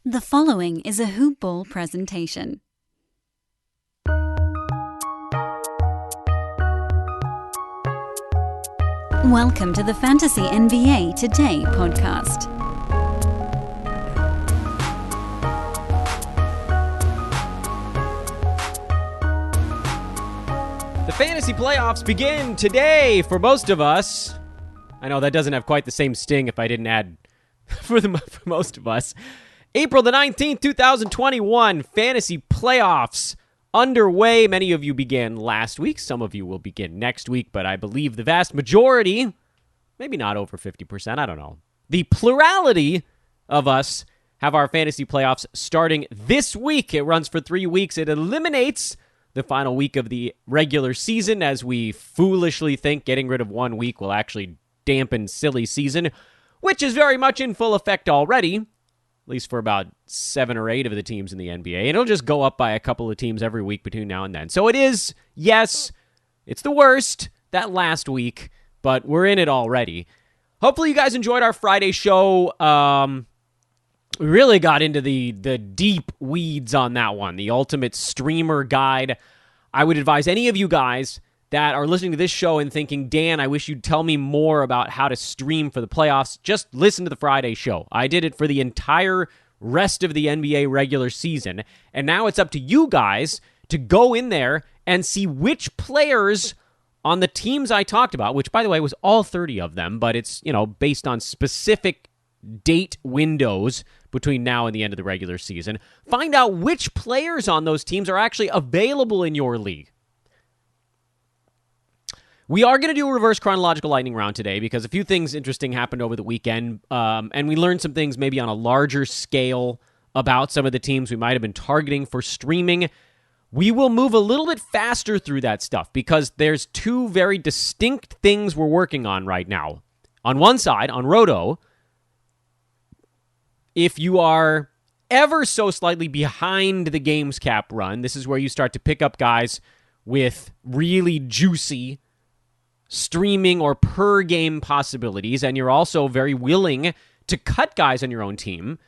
The following is a Hoop Ball presentation. Welcome to the Fantasy NBA Today podcast. The fantasy playoffs begin today for most of us. I know that doesn't have quite the same sting if I didn't add for most of us. April the 19th, 2021, fantasy playoffs underway. Many of you began last week. Some of you will begin next week, but I believe the vast majority, maybe not over 50%, I don't know. The plurality of us have our fantasy playoffs starting this week. It runs for 3 weeks. It eliminates the final week of the regular season, as we foolishly think getting rid of 1 week will actually dampen silly season, which is very much in full effect already, at least for about 7 or 8 of the teams in the NBA. And it'll just go up by a couple of teams every week between now and then. So it is, yes, it's the worst that last week, but we're in it already. Hopefully you guys enjoyed our Friday show. We really got into the deep weeds on that one, the ultimate streamer guide. I would advise any of you guys that are listening to this show and thinking, Dan, I wish you'd tell me more about how to stream for the playoffs. Just listen to the Friday show. I did it for the entire rest of the NBA regular season, and now it's up to you guys to go in there and see which players on the teams I talked about, which, by the way, was all 30 of them, but it's, based on specific date windows between now and the end of the regular season. Find out which players on those teams are actually available in your league. We are going to do a reverse chronological lightning round today because a few things interesting happened over the weekend, and we learned some things maybe on a larger scale about some of the teams we might have been targeting for streaming. We will move a little bit faster through that stuff because there's two very distinct things we're working on right now. On one side, on Roto, if you are ever so slightly behind the games cap run, this is where you start to pick up guys with really juicy streaming or per game possibilities, and you're also very willing to cut guys on your own team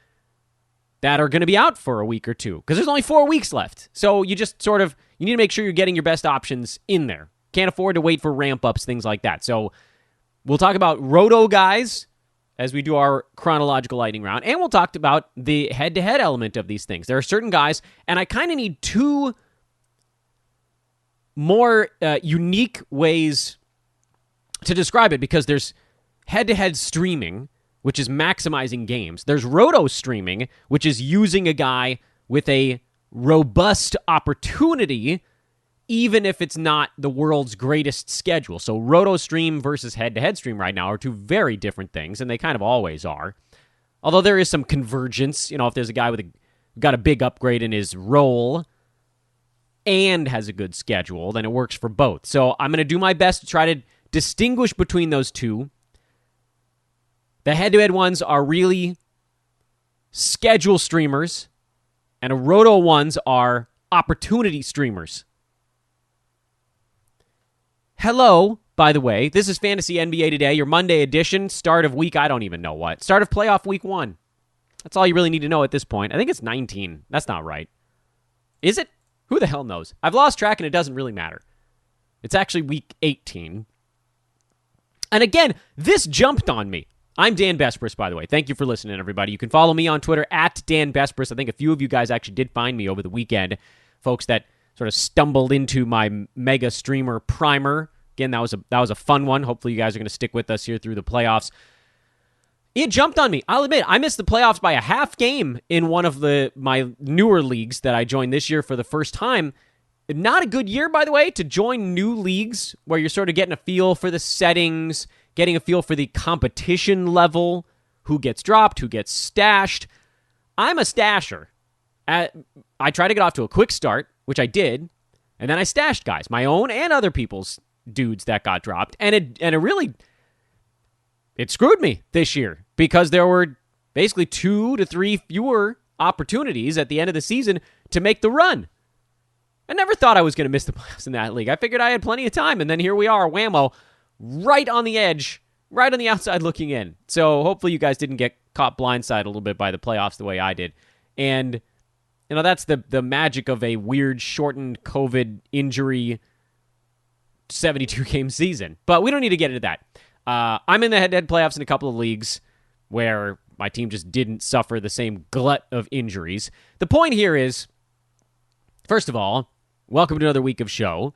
that are going to be out for a week or two because there's only 4 weeks left. So you just you need to make sure you're getting your best options in there. Can't afford to wait for ramp ups, things like that. So we'll talk about Roto guys as we do our chronological lightning round, and we'll talk about the head-to-head element of these things. There are certain guys, and I kind of need two more unique ways to describe it because there's head-to-head streaming, which is maximizing games. There's Roto streaming, which is using a guy with a robust opportunity, even if it's not the world's greatest schedule. So Roto stream versus head-to-head stream right now are two very different things, and they kind of always are. Although there is some convergence. If there's a guy got a big upgrade in his role and has a good schedule, then it works for both. So I'm going to do my best to try to distinguish between those two. The head-to-head ones are really schedule streamers, and a Roto ones are opportunity streamers. Hello, by the way. This is Fantasy NBA Today, your Monday edition, start of week, I don't even know what. Start of playoff week 1. That's all you really need to know at this point. I think it's 19. That's not right. Is it? Who the hell knows? I've lost track, and it doesn't really matter. It's actually week 18. And again, this jumped on me. I'm Dan Besbris, by the way. Thank you for listening, everybody. You can follow me on Twitter at Dan Besbris. I think a few of you guys actually did find me over the weekend. Folks that sort of stumbled into my mega streamer primer. Again, that was a fun one. Hopefully you guys are going to stick with us here through the playoffs. It jumped on me. I'll admit, I missed the playoffs by a half game in one of my newer leagues that I joined this year for the first time. Not a good year, by the way, to join new leagues where you're sort of getting a feel for the settings, getting a feel for the competition level, who gets dropped, who gets stashed. I'm a stasher. I try to get off to a quick start, which I did, and then I stashed guys, my own and other people's dudes that got dropped, and it really screwed me this year because there were basically 2 to 3 fewer opportunities at the end of the season to make the run. I never thought I was going to miss the playoffs in that league. I figured I had plenty of time, and then here we are, whammo, right on the edge, right on the outside looking in. So hopefully you guys didn't get caught blindside a little bit by the playoffs the way I did. And, that's the magic of a weird, shortened COVID injury 72-game season. But we don't need to get into that. I'm in the head-to-head playoffs in a couple of leagues where my team just didn't suffer the same glut of injuries. The point here is, first of all, welcome to another week of show.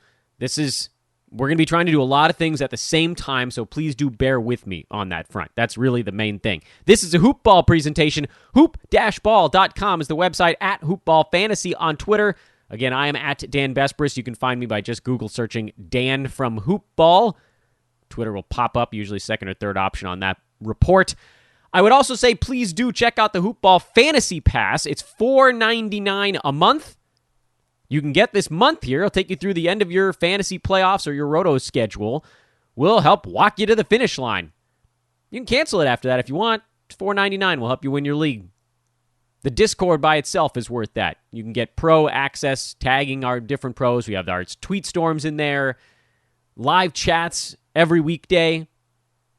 We're going to be trying to do a lot of things at the same time, so please do bear with me on that front. That's really the main thing. This is a Hoopball presentation. Hoop-ball.com is the website, at HoopballFantasy on Twitter. Again, I am at Dan Besbris. You can find me by just Google searching Dan from Hoopball. Twitter will pop up, usually second or third option on that report. I would also say please do check out the Hoopball Fantasy Pass. It's $4.99 a month. You can get this month here. It'll take you through the end of your fantasy playoffs or your roto schedule. We'll help walk you to the finish line. You can cancel it after that if you want. It's $4.99. We'll help you win your league. The Discord by itself is worth that. You can get pro access, tagging our different pros. We have our tweet storms in there, live chats every weekday.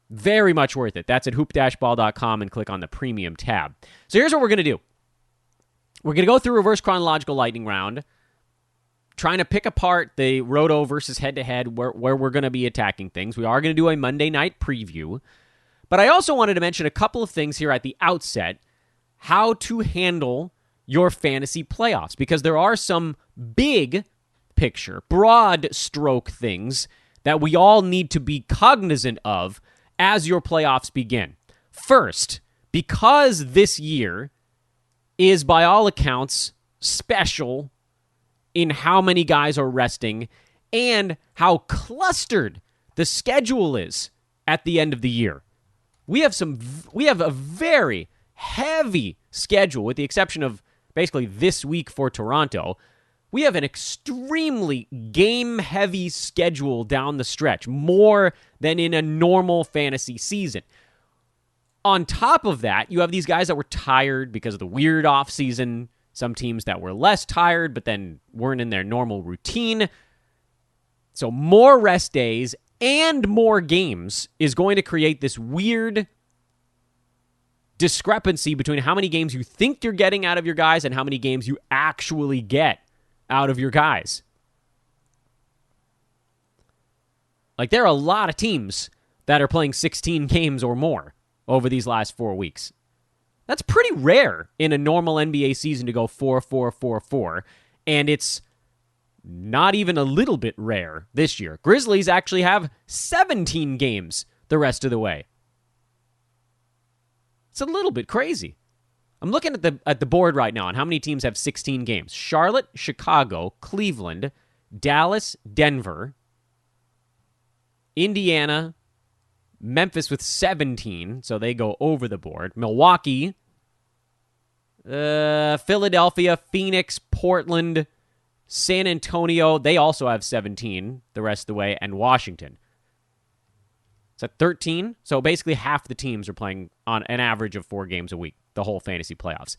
Very much worth it. That's at hoop-ball.com and click on the premium tab. So here's what we're going to do. We're going to go through reverse chronological lightning round, trying to pick apart the roto versus head-to-head where we're going to be attacking things. We are going to do a Monday night preview. But I also wanted to mention a couple of things here at the outset, how to handle your fantasy playoffs, because there are some big picture, broad stroke things that we all need to be cognizant of as your playoffs begin. First, because this year is by all accounts special in how many guys are resting and how clustered the schedule is at the end of the year. We have a very heavy schedule, with the exception of basically this week for Toronto. We have an extremely game-heavy schedule down the stretch, more than in a normal fantasy season. On top of that, you have these guys that were tired because of the weird offseason, some teams that were less tired but then weren't in their normal routine. So more rest days and more games is going to create this weird discrepancy between how many games you think you're getting out of your guys and how many games you actually get out of your guys. Like, there are a lot of teams that are playing 16 games or more over these last 4 weeks. That's pretty rare in a normal NBA season to go 4-4-4-4, and it's not even a little bit rare this year. Grizzlies actually have 17 games the rest of the way. It's a little bit crazy. I'm looking at the board right now on how many teams have 16 games. Charlotte, Chicago, Cleveland, Dallas, Denver, Indiana, Memphis with 17, so they go over the board. Milwaukee, Philadelphia, Phoenix, Portland, San Antonio, they also have 17 the rest of the way, and Washington. It's at 13, so basically half the teams are playing on an average of 4 games a week, the whole fantasy playoffs.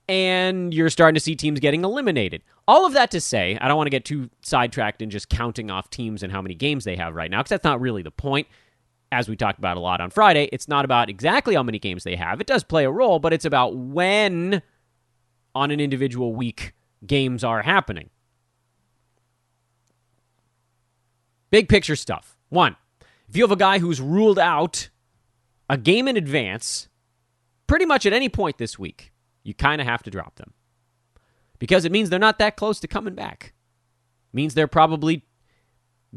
And you're starting to see teams getting eliminated. All of that to say, I don't want to get too sidetracked in just counting off teams and how many games they have right now, because that's not really the point. As we talked about a lot on Friday, it's not about exactly how many games they have. It does play a role, but it's about when on an individual week games are happening. Big picture stuff. 1, if you have a guy who's ruled out a game in advance, pretty much at any point this week, you kind of have to drop them. Because it means they're not that close to coming back. It means they're probably,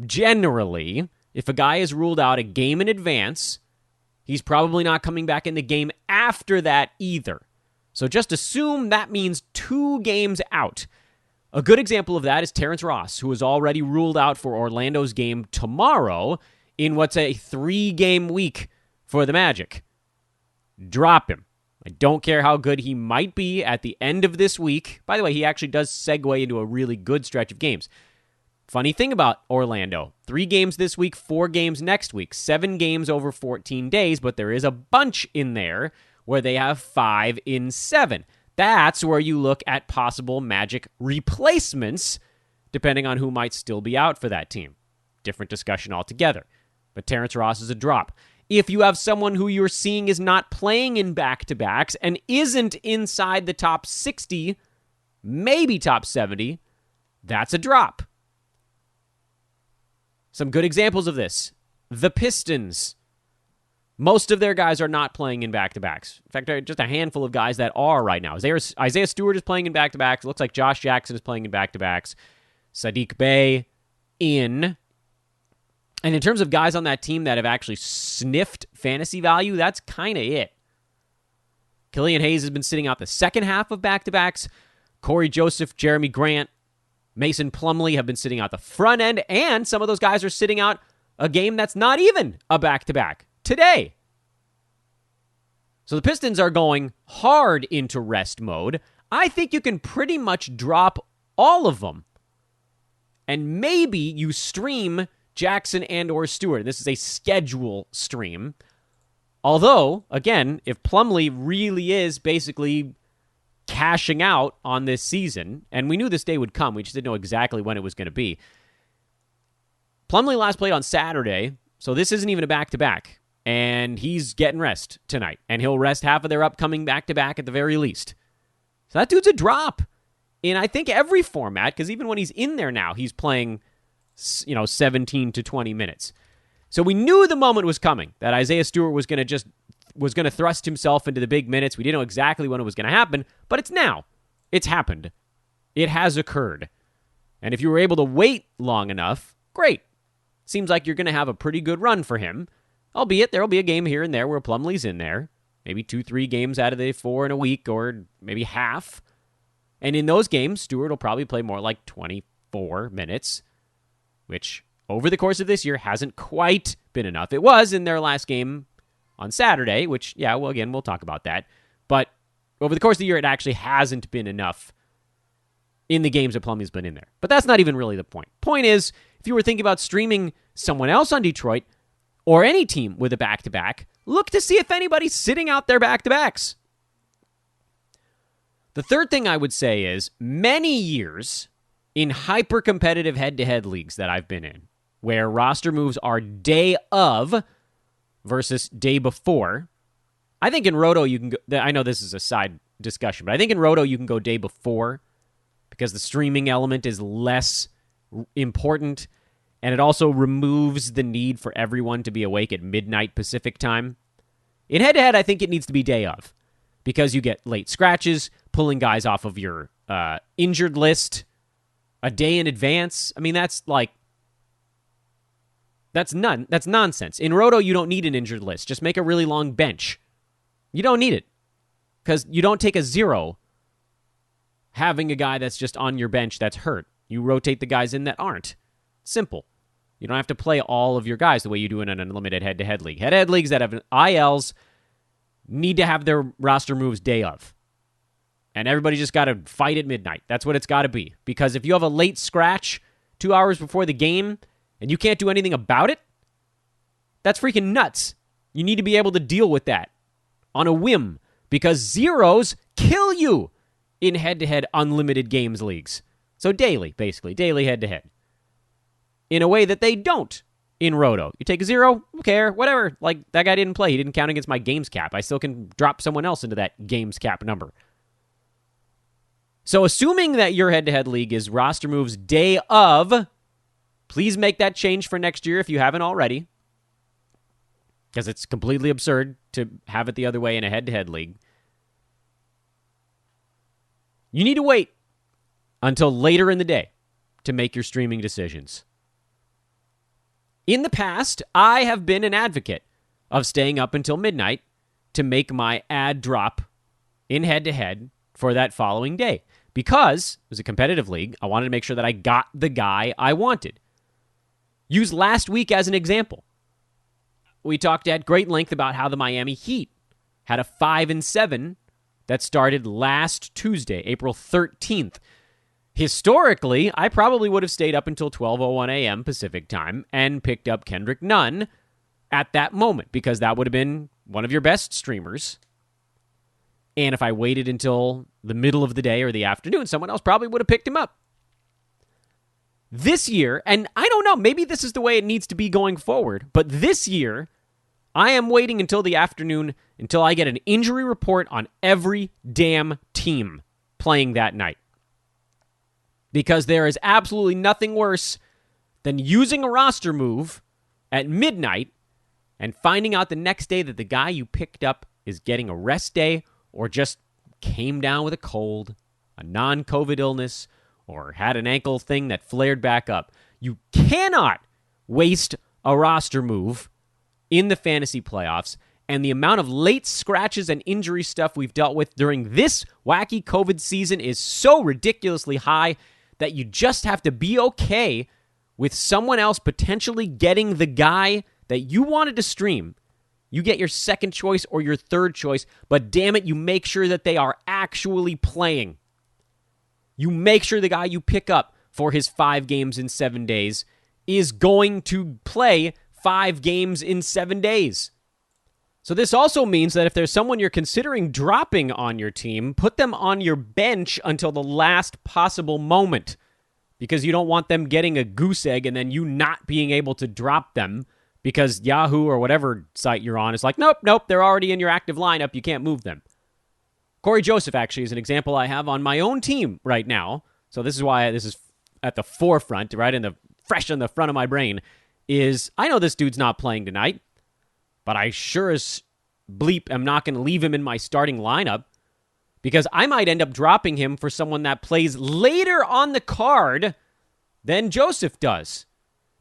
generally, if a guy is ruled out a game in advance, he's probably not coming back in the game after that either. So just assume that means 2 games out. A good example of that is Terrence Ross, who is already ruled out for Orlando's game tomorrow in what's a 3-game week for the Magic. Drop him. I don't care how good he might be at the end of this week. By the way, he actually does segue into a really good stretch of games. Funny thing about Orlando, 3 games this week, 4 games next week, 7 games over 14 days, but there is a bunch in there where they have 5 in 7. That's where you look at possible Magic replacements, depending on who might still be out for that team. Different discussion altogether. But Terrence Ross is a drop. If you have someone who you're seeing is not playing in back-to-backs and isn't inside the top 60, maybe top 70, that's a drop. Some good examples of this. The Pistons. Most of their guys are not playing in back-to-backs. In fact, just a handful of guys that are right now. Isaiah Stewart is playing in back-to-backs. It looks like Josh Jackson is playing in back-to-backs. Sadiq Bey in. And in terms of guys on that team that have actually sniffed fantasy value, that's kind of it. Killian Hayes has been sitting out the second half of back-to-backs. Corey Joseph, Jeremy Grant, Mason Plumlee have been sitting out the front end, and some of those guys are sitting out a game that's not even a back-to-back today. So the Pistons are going hard into rest mode. I think you can pretty much drop all of them. And maybe you stream Jackson and or Stewart. This is a schedule stream. Although, again, if Plumlee really is basically cashing out on this season, and we knew this day would come, we just didn't know exactly when it was going to be. Plumlee last played on Saturday, so this isn't even a back-to-back, and he's getting rest tonight, and he'll rest half of their upcoming back-to-back at the very least. So that dude's a drop in, I think, every format, because even when he's in there now, he's playing 17 to 20 minutes. So we knew the moment was coming that Isaiah Stewart was going to thrust himself into the big minutes. We didn't know exactly when it was going to happen, but it's now. It's happened. It has occurred. And if you were able to wait long enough, great. Seems like you're going to have a pretty good run for him, albeit there will be a game here and there where Plumlee's in there, maybe 2-3 games out of the 4 in a week, or maybe half. And in those games, Stewart will probably play more like 24 minutes, which over the course of this year hasn't quite been enough. It was in their last game on Saturday, which, we'll talk about that. But over the course of the year, it actually hasn't been enough in the games that Plumlee's been in there. But that's not even really the point. Point is, if you were thinking about streaming someone else on Detroit or any team with a back-to-back, look to see if anybody's sitting out their back-to-backs. The third thing I would say is many years in hyper-competitive head-to-head leagues that I've been in, where roster moves are day of versus day before, I think in Roto you can go, I know this is a side discussion, but I think in Roto you can go day before because the streaming element is less important, and it also removes the need for everyone to be awake at midnight Pacific time. In head-to-head, I think it needs to be day of because you get late scratches, pulling guys off of your injured list a day in advance. I mean, that's nonsense. In Roto, you don't need an injured list. Just make a really long bench. You don't need it because you don't take a 0 having a guy that's just on your bench that's hurt. You rotate the guys in that aren't. Simple. You don't have to play all of your guys the way you do in an unlimited head-to-head league. Head-to-head leagues that have ILs need to have their roster moves day of. And everybody just got to fight at midnight. That's what it's got to be. Because if you have a late scratch 2 hours before the game and you can't do anything about it, that's freaking nuts. You need to be able to deal with that on a whim because zeros kill you in head-to-head unlimited games leagues. So daily, basically. Daily head-to-head. In a way that they don't in Roto. You take a 0, who care, whatever. Like, that guy didn't play. He didn't count against my games cap. I still can drop someone else into that games cap number. So assuming that your head-to-head league is roster moves day of, please make that change for next year if you haven't already. Because it's completely absurd to have it the other way in a head-to-head league. You need to wait until later in the day to make your streaming decisions. In the past, I have been an advocate of staying up until midnight to make my ad drop in head-to-head for that following day. Because it was a competitive league, I wanted to make sure that I got the guy I wanted. Use last week as an example. We talked at great length about how the Miami Heat had a 5-7 that started last Tuesday, April 13th. Historically, I probably would have stayed up until 12:01 a.m. Pacific time and picked up Kendrick Nunn at that moment because that would have been one of your best streamers. And if I waited until the middle of the day or the afternoon, someone else probably would have picked him up. This year, and I don't know, maybe this is the way it needs to be going forward, but this year, I am waiting until the afternoon until I get an injury report on every damn team playing that night. Because there is absolutely nothing worse than using a roster move at midnight and finding out the next day that the guy you picked up is getting a rest day or just came down with a cold, a non-COVID illness, or had an ankle thing that flared back up. You cannot waste a roster move in the fantasy playoffs, and the amount of late scratches and injury stuff we've dealt with during this wacky COVID season is so ridiculously high that you just have to be okay with someone else potentially getting the guy that you wanted to stream. You get your second choice or your third choice, but damn it, you make sure that they are actually playing. You make sure the guy you pick up for his 5 games in 7 days is going to play 5 games in 7 days. So this also means that if there's someone you're considering dropping on your team, put them on your bench until the last possible moment, because you don't want them getting a goose egg and then you not being able to drop them because Yahoo or whatever site you're on is like, nope, they're already in your active lineup. You can't move them. Corey Joseph actually is an example I have on my own team right now. So this is why this is at the forefront, right fresh in the front of my brain, is I know this dude's not playing tonight, but I sure as bleep am not going to leave him in my starting lineup because I might end up dropping him for someone that plays later on the card than Joseph does.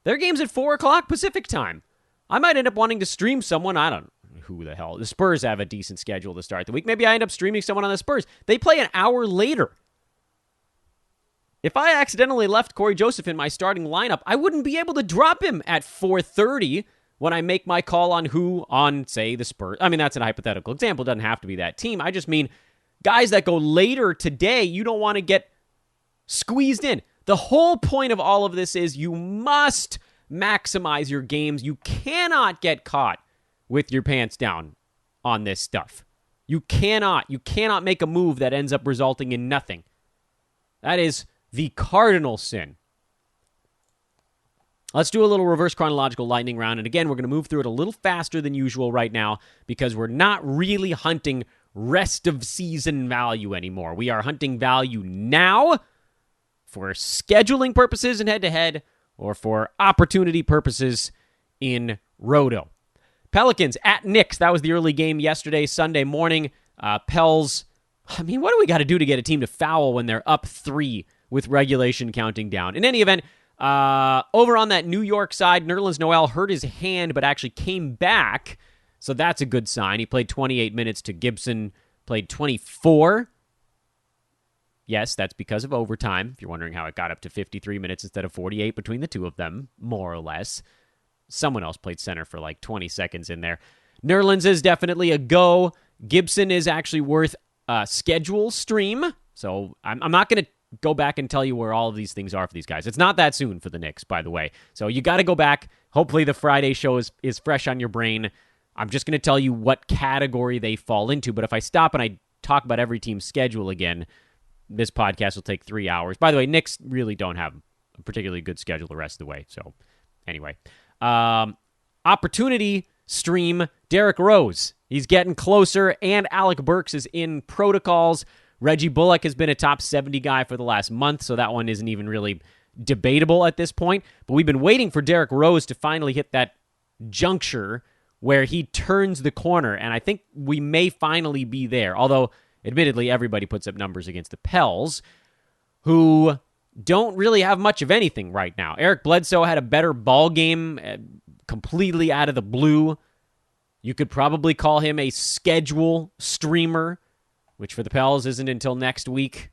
Their game's at 4 o'clock Pacific time. I might end up wanting to stream someone. I don't know who the hell. The Spurs have a decent schedule to start the week. Maybe I end up streaming someone on the Spurs. They play an hour later. If I accidentally left Corey Joseph in my starting lineup, I wouldn't be able to drop him at 4:30 when I make my call on who on, say, the Spurs. I mean, that's a hypothetical example. It doesn't have to be that team. I just mean guys that go later today, you don't want to get squeezed in. The whole point of all of this is you must maximize your games. You cannot get caught with your pants down on this stuff. You cannot make a move that ends up resulting in nothing. That is the cardinal sin. Let's do a little reverse chronological lightning round. And again, we're going to move through it a little faster than usual right now because we're not really hunting rest of season value anymore. We are hunting value now for scheduling purposes in head-to-head or for opportunity purposes in Roto. Pelicans at Knicks. That was the early game yesterday, Sunday morning. Pels, I mean, what do we got to do to get a team to foul when they're up 3 with regulation counting down? In any event, over on that New York side, Nerlens Noel hurt his hand but actually came back, so that's a good sign. He played 28 minutes to Gibson, played 24. Yes, that's because of overtime, if you're wondering how it got up to 53 minutes instead of 48 between the two of them, more or less. Someone else played center for like 20 seconds in there. Nerlens is definitely a go. Gibson is actually worth a schedule stream, so I'm not going to go back and tell you where all of these things are for these guys. It's not that soon for the Knicks, by the way. So you got to go back. Hopefully the Friday show is fresh on your brain. I'm just going to tell you what category they fall into, but if I stop and I talk about every team's schedule again, this podcast will take 3 hours. By the way, Knicks really don't have a particularly good schedule the rest of the way. So anyway, opportunity stream, Derrick Rose. He's getting closer, and Alec Burks is in protocols. Reggie Bullock has been a top 70 guy for the last month, so that one isn't even really debatable at this point. But we've been waiting for Derrick Rose to finally hit that juncture where he turns the corner, and I think we may finally be there. Although, admittedly, everybody puts up numbers against the Pels, who don't really have much of anything right now. Eric Bledsoe had a better ball game, completely out of the blue. You could probably call him a schedule streamer, which for the Pels isn't until next week.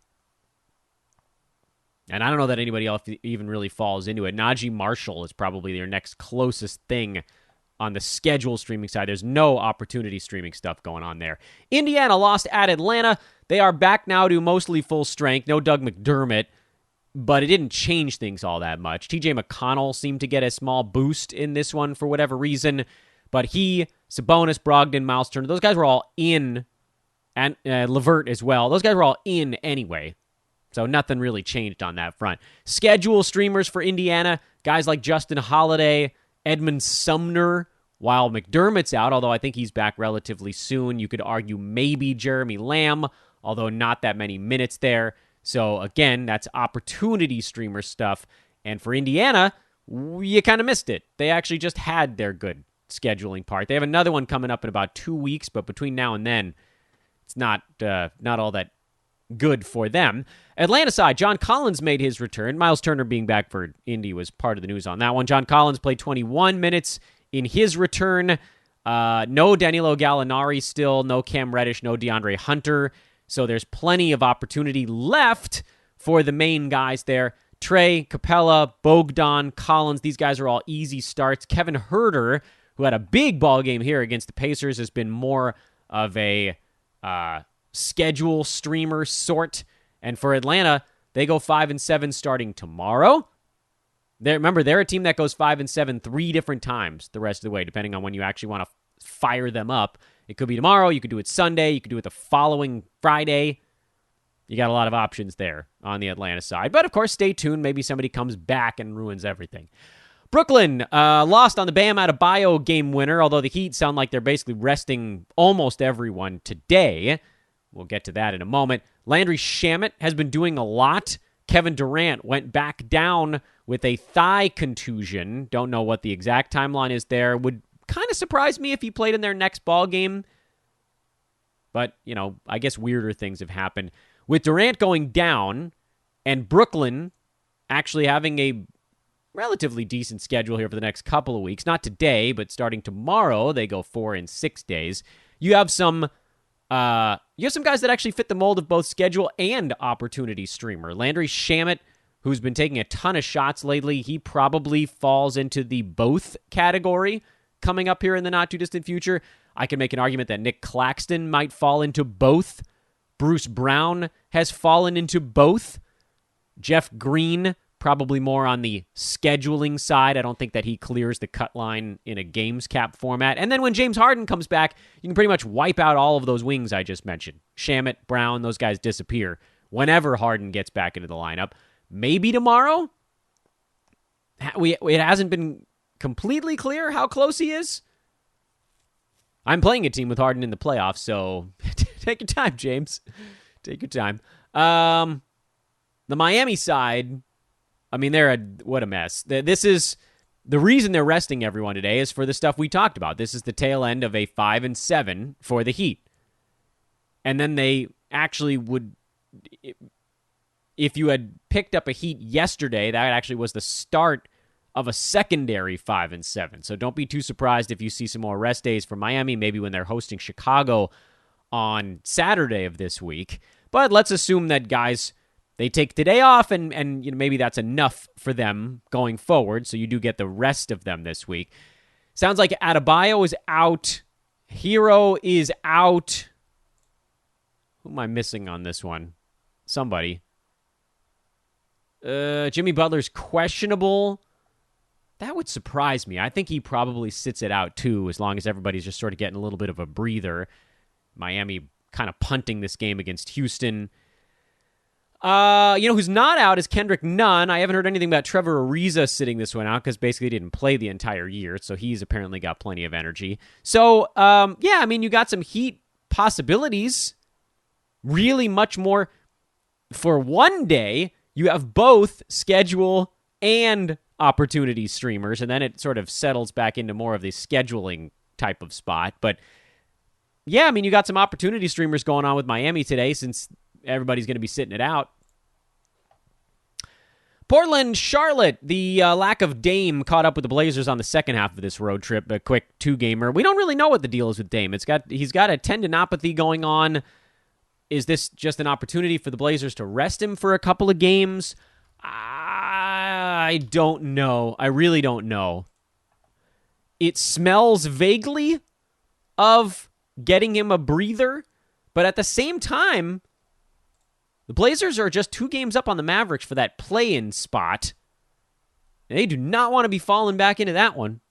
And I don't know that anybody else even really falls into it. Najee Marshall is probably their next closest thing on the schedule streaming side. There's no opportunity streaming stuff going on there. Indiana lost at Atlanta. They are back now to mostly full strength. No Doug McDermott, but it didn't change things all that much. TJ McConnell seemed to get a small boost in this one for whatever reason, but he, Sabonis, Brogdon, Miles Turner, those guys were all in, and LeVert as well. Those guys were all in anyway, so nothing really changed on that front. Schedule streamers for Indiana, guys like Justin Holiday, Edmund Sumner while McDermott's out, although I think he's back relatively soon. You could argue maybe Jeremy Lamb, although not that many minutes there. So again, that's opportunity streamer stuff. And for Indiana, you kind of missed it. They actually just had their good scheduling part. They have another one coming up in about 2 weeks, but between now and then, it's not all that good for them. Atlanta side, John Collins made his return. Miles Turner being back for Indy was part of the news on that one. John Collins played 21 minutes in his return. No Danilo Gallinari still, no Cam Reddish, no DeAndre Hunter. So there's plenty of opportunity left for the main guys there. Trey, Capella, Bogdan, Collins, these guys are all easy starts. Kevin Huerter, who had a big ball game here against the Pacers, has been more of a schedule streamer sort. And for Atlanta, they go 5-7 starting tomorrow. Remember, they're a team that goes 5-7 3 different times the rest of the way, depending on when you actually want to fire them up. It could be tomorrow. You could do it Sunday. You could do it the following Friday. You got a lot of options there on the Atlanta side. But, of course, stay tuned. Maybe somebody comes back and ruins everything. Brooklyn lost on the Bam Adebayo game winner, although the Heat sound like they're basically resting almost everyone today. We'll get to that in a moment. Landry Shamet has been doing a lot. Kevin Durant went back down with a thigh contusion. Don't know what the exact timeline is there. Would kind of surprise me if he played in their next ball game. But, I guess weirder things have happened. With Durant going down and Brooklyn actually having a relatively decent schedule here for the next couple of weeks, not today, but starting tomorrow, they go 4 in 6 days. You have some guys that actually fit the mold of both schedule and opportunity streamer. Landry Shamet, who's been taking a ton of shots lately, he probably falls into the both category coming up here in the not-too-distant future. I can make an argument that Nick Claxton might fall into both. Bruce Brown has fallen into both. Jeff Green, probably more on the scheduling side. I don't think that he clears the cut line in a games cap format. And then when James Harden comes back, you can pretty much wipe out all of those wings I just mentioned. Shamet, Brown, those guys disappear whenever Harden gets back into the lineup. Maybe tomorrow? It hasn't been completely clear how close he is. I'm playing a team with Harden in the playoffs, so take your time, James. Take your time. The Miami side, what a mess. This is the reason they're resting everyone today is for the stuff we talked about. This is the tail end of a 5-7 for the Heat. And then they actually would, if you had picked up a Heat yesterday, that actually was the start of a secondary 5-7. So don't be too surprised if you see some more rest days for Miami, maybe when they're hosting Chicago on Saturday of this week. But let's assume that guys, they take today off and maybe that's enough for them going forward. So you do get the rest of them this week. Sounds like Adebayo is out. Hero is out. Who am I missing on this one? Somebody. Jimmy Butler's questionable. That would surprise me. I think he probably sits it out too, as long as everybody's just sort of getting a little bit of a breather. Miami kind of punting this game against Houston. Who's not out is Kendrick Nunn. I haven't heard anything about Trevor Ariza sitting this one out because basically he didn't play the entire year, so he's apparently got plenty of energy. So, you got some Heat possibilities. Really much more. For one day, you have both schedule and opportunity streamers, and then it sort of settles back into more of the scheduling type of spot. But yeah, you got some opportunity streamers going on with Miami today since everybody's going to be sitting it out. Portland, Charlotte, the lack of Dame caught up with the Blazers on the second half of this road trip, a quick two-gamer. We don't really know what the deal is with Dame. He's got a tendinopathy going on. Is this just an opportunity for the Blazers to rest him for a couple of games? I don't know. I really don't know. It smells vaguely of getting him a breather, but at the same time, the Blazers are just 2 games up on the Mavericks for that play-in spot. They do not want to be falling back into that one.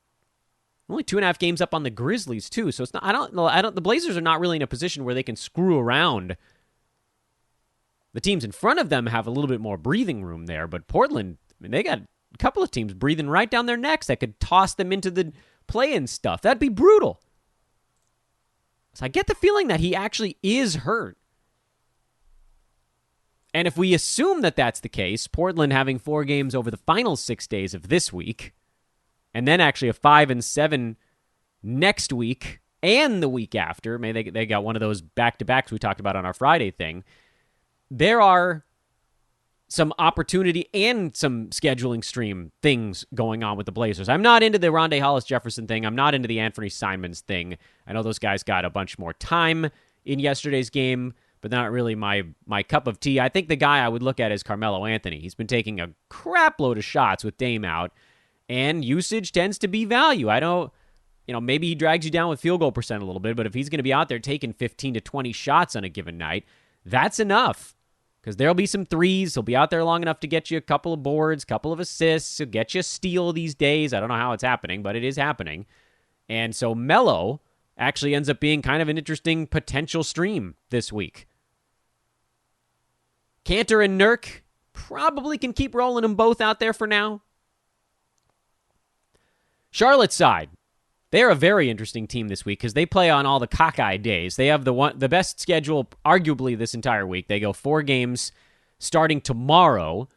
Only 2.5 games up on the Grizzlies too, so it's not. I don't. The Blazers are not really in a position where they can screw around. The teams in front of them have a little bit more breathing room there, but Portland, they got a couple of teams breathing right down their necks that could toss them into the play-in stuff. That'd be brutal. So I get the feeling that he actually is hurt. And if we assume that that's the case, Portland having 4 games over the final 6 days of this week, and then actually a 5-7 next week and the week after, maybe they got one of those back-to-backs we talked about on our Friday thing, there are some opportunity and some scheduling stream things going on with the Blazers. I'm not into the Rondae Hollis-Jefferson thing. I'm not into the Anthony Simons thing. I know those guys got a bunch more time in yesterday's game, but not really my cup of tea. I think the guy I would look at is Carmelo Anthony. He's been taking a crap load of shots with Dame out, and usage tends to be value. I don't, maybe he drags you down with field goal percent a little bit, but if he's going to be out there taking 15 to 20 shots on a given night, that's enough. Because there'll be some threes. He'll be out there long enough to get you a couple of boards, couple of assists. He'll get you a steal these days. I don't know how it's happening, but it is happening. And so Melo actually ends up being kind of an interesting potential stream this week. Cantor and Nurk probably can keep rolling them both out there for now. Charlotte's side. They're a very interesting team this week because they play on all the cockeye days. They have the best schedule arguably this entire week. They go 4 games starting tomorrow.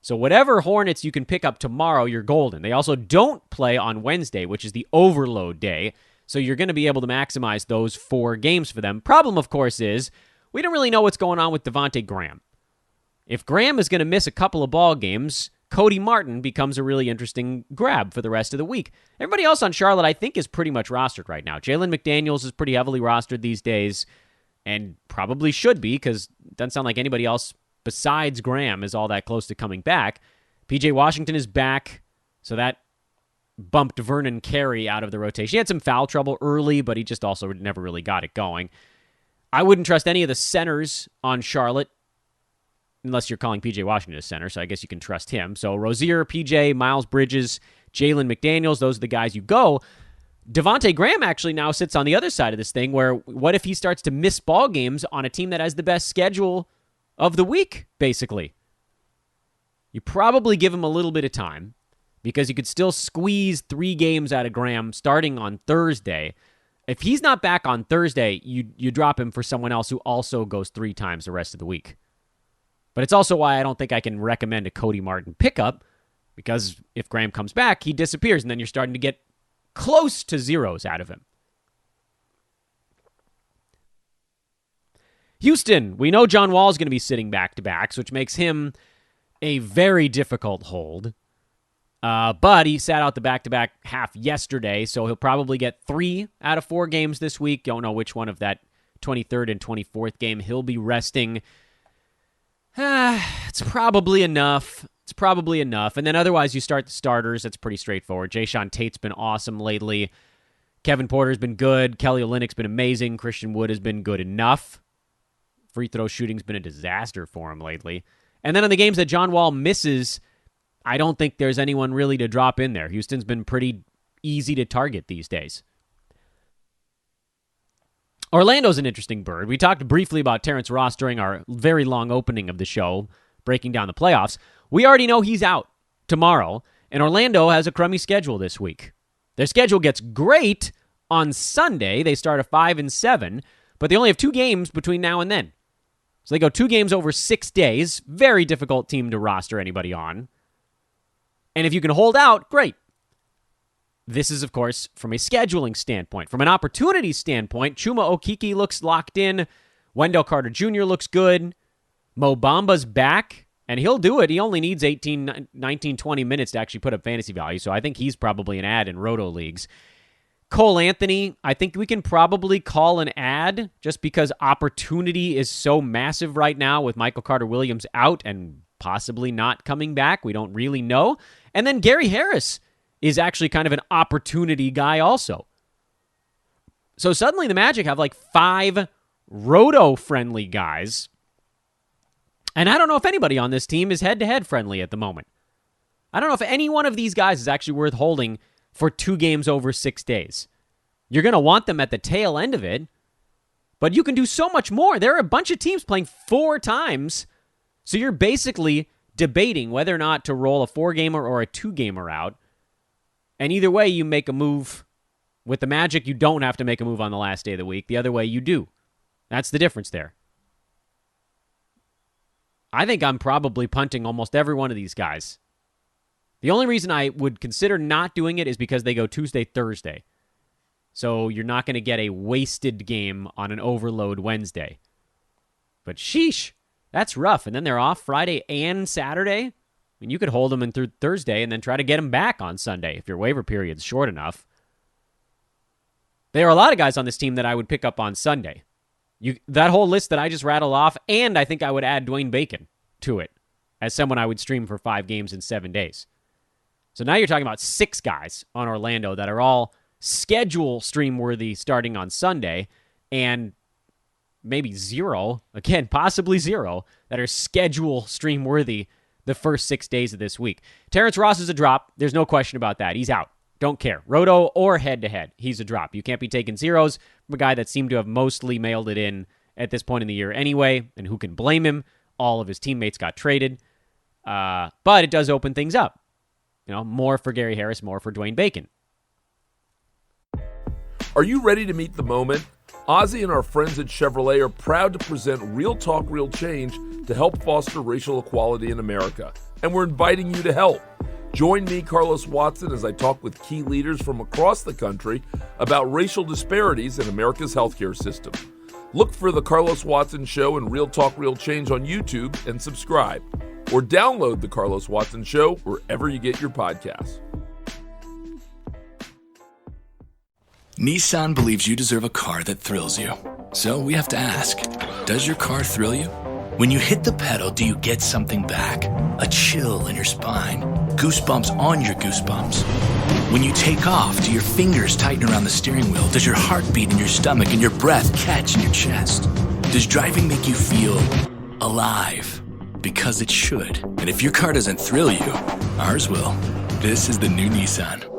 So whatever Hornets you can pick up tomorrow, you're golden. They also don't play on Wednesday, which is the overload day. So you're going to be able to maximize those 4 games for them. Problem, of course, is we don't really know what's going on with Devontae Graham. If Graham is going to miss a couple of ball games, Cody Martin becomes a really interesting grab for the rest of the week. Everybody else on Charlotte, I think, is pretty much rostered right now. Jalen McDaniels is pretty heavily rostered these days, and probably should be, because it doesn't sound like anybody else besides Graham is all that close to coming back. PJ Washington is back, so that bumped Vernon Carey out of the rotation. He had some foul trouble early, but he just also never really got it going. I wouldn't trust any of the centers on Charlotte, unless you're calling P.J. Washington a center, so I guess you can trust him. So Rozier, P.J., Miles Bridges, Jalen McDaniels, those are the guys you go. Devontae Graham actually now sits on the other side of this thing, where what if he starts to miss ball games on a team that has the best schedule of the week, basically? You probably give him a little bit of time, because you could still squeeze 3 games out of Graham starting on Thursday. If he's not back on Thursday, you drop him for someone else who also goes 3 times the rest of the week. But it's also why I don't think I can recommend a Cody Martin pickup, because if Graham comes back, he disappears, and then you're starting to get close to zeros out of him. Houston, we know John Wall is going to be sitting back-to-backs, which makes him a very difficult hold. But he sat out the back-to-back half yesterday, so he'll probably get 3 out of 4 games this week. Don't know which one of that 23rd and 24th game he'll be resting. It's probably enough. And then otherwise, you start the starters. It's pretty straightforward. Jayshawn Tate's been awesome lately. Kevin Porter's been good. Kelly Olynyk's been amazing. Christian Wood has been good enough. Free throw shooting's been a disaster for him lately. And then in the games that John Wall misses, I don't think there's anyone really to drop in there. Houston's been pretty easy to target these days. Orlando's an interesting bird. We talked briefly about Terrence Ross during our very long opening of the show, breaking down the playoffs. We already know he's out tomorrow, and Orlando has a crummy schedule this week. Their schedule gets great on Sunday. They start at 5-7, but they only have 2 games between now and then. So they go 2 games over 6 days. Very difficult team to roster anybody on. And if you can hold out, great. This is, of course, from a scheduling standpoint. From an opportunity standpoint, Chuma Okeke looks locked in. Wendell Carter Jr. looks good. Mo Bamba's back, and he'll do it. He only needs 18, 19, 20 minutes to actually put up fantasy value, so I think he's probably an ad in Roto leagues. Cole Anthony, I think we can probably call an ad just because opportunity is so massive right now with Michael Carter-Williams out and possibly not coming back. We don't really know. And then Gary Harris is actually kind of an opportunity guy also. So suddenly the Magic have like 5 Roto-friendly guys. And I don't know if anybody on this team is head-to-head friendly at the moment. I don't know if any one of these guys is actually worth holding for 2 games over 6 days. You're going to want them at the tail end of it, but you can do so much more. There are a bunch of teams playing 4 times, so you're basically debating whether or not to roll a 4-gamer or a 2-gamer out. And either way, you make a move With the Magic, you don't have to make a move on the last day of the week. The other way, you do. That's the difference there. I think I'm probably punting almost every one of these guys. The only reason I would consider not doing it is because they go Tuesday, Thursday. So you're not going to get a wasted game on an overload Wednesday. But sheesh, that's rough. And then they're off Friday and Saturday. I mean, you could hold them in through Thursday and then try to get them back on Sunday if your waiver period's short enough. There are a lot of guys on this team that I would pick up on Sunday. That whole list that I just rattled off, and I think I would add Dwayne Bacon to it as someone I would stream for 5 games in 7 days. So now you're talking about 6 guys on Orlando that are all schedule stream-worthy starting on Sunday, and maybe 0, again, possibly 0, that are schedule stream-worthy the first 6 days of this week. Terrence Ross is a drop. There's no question about that. He's out. Don't care. Roto or head-to-head, he's a drop. You can't be taking zeros from a guy that seemed to have mostly mailed it in at this point in the year anyway, and who can blame him? All of his teammates got traded. But it does open things up. More for Gary Harris, more for Dwayne Bacon. Are you ready to meet the moment? Ozzy and our friends at Chevrolet are proud to present Real Talk, Real Change to help foster racial equality in America. And we're inviting you to help. Join me, Carlos Watson, as I talk with key leaders from across the country about racial disparities in America's healthcare system. Look for The Carlos Watson Show and Real Talk, Real Change on YouTube and subscribe. Or download The Carlos Watson Show wherever you get your podcasts. Nissan believes you deserve a car that thrills you. So we have to ask, does your car thrill you? When you hit the pedal, do you get something back? A chill in your spine? Goosebumps on your goosebumps? When you take off, do your fingers tighten around the steering wheel? Does your heart beat in your stomach and your breath catch in your chest? Does driving make you feel alive? Because it should. And if your car doesn't thrill you, ours will. This is the new Nissan.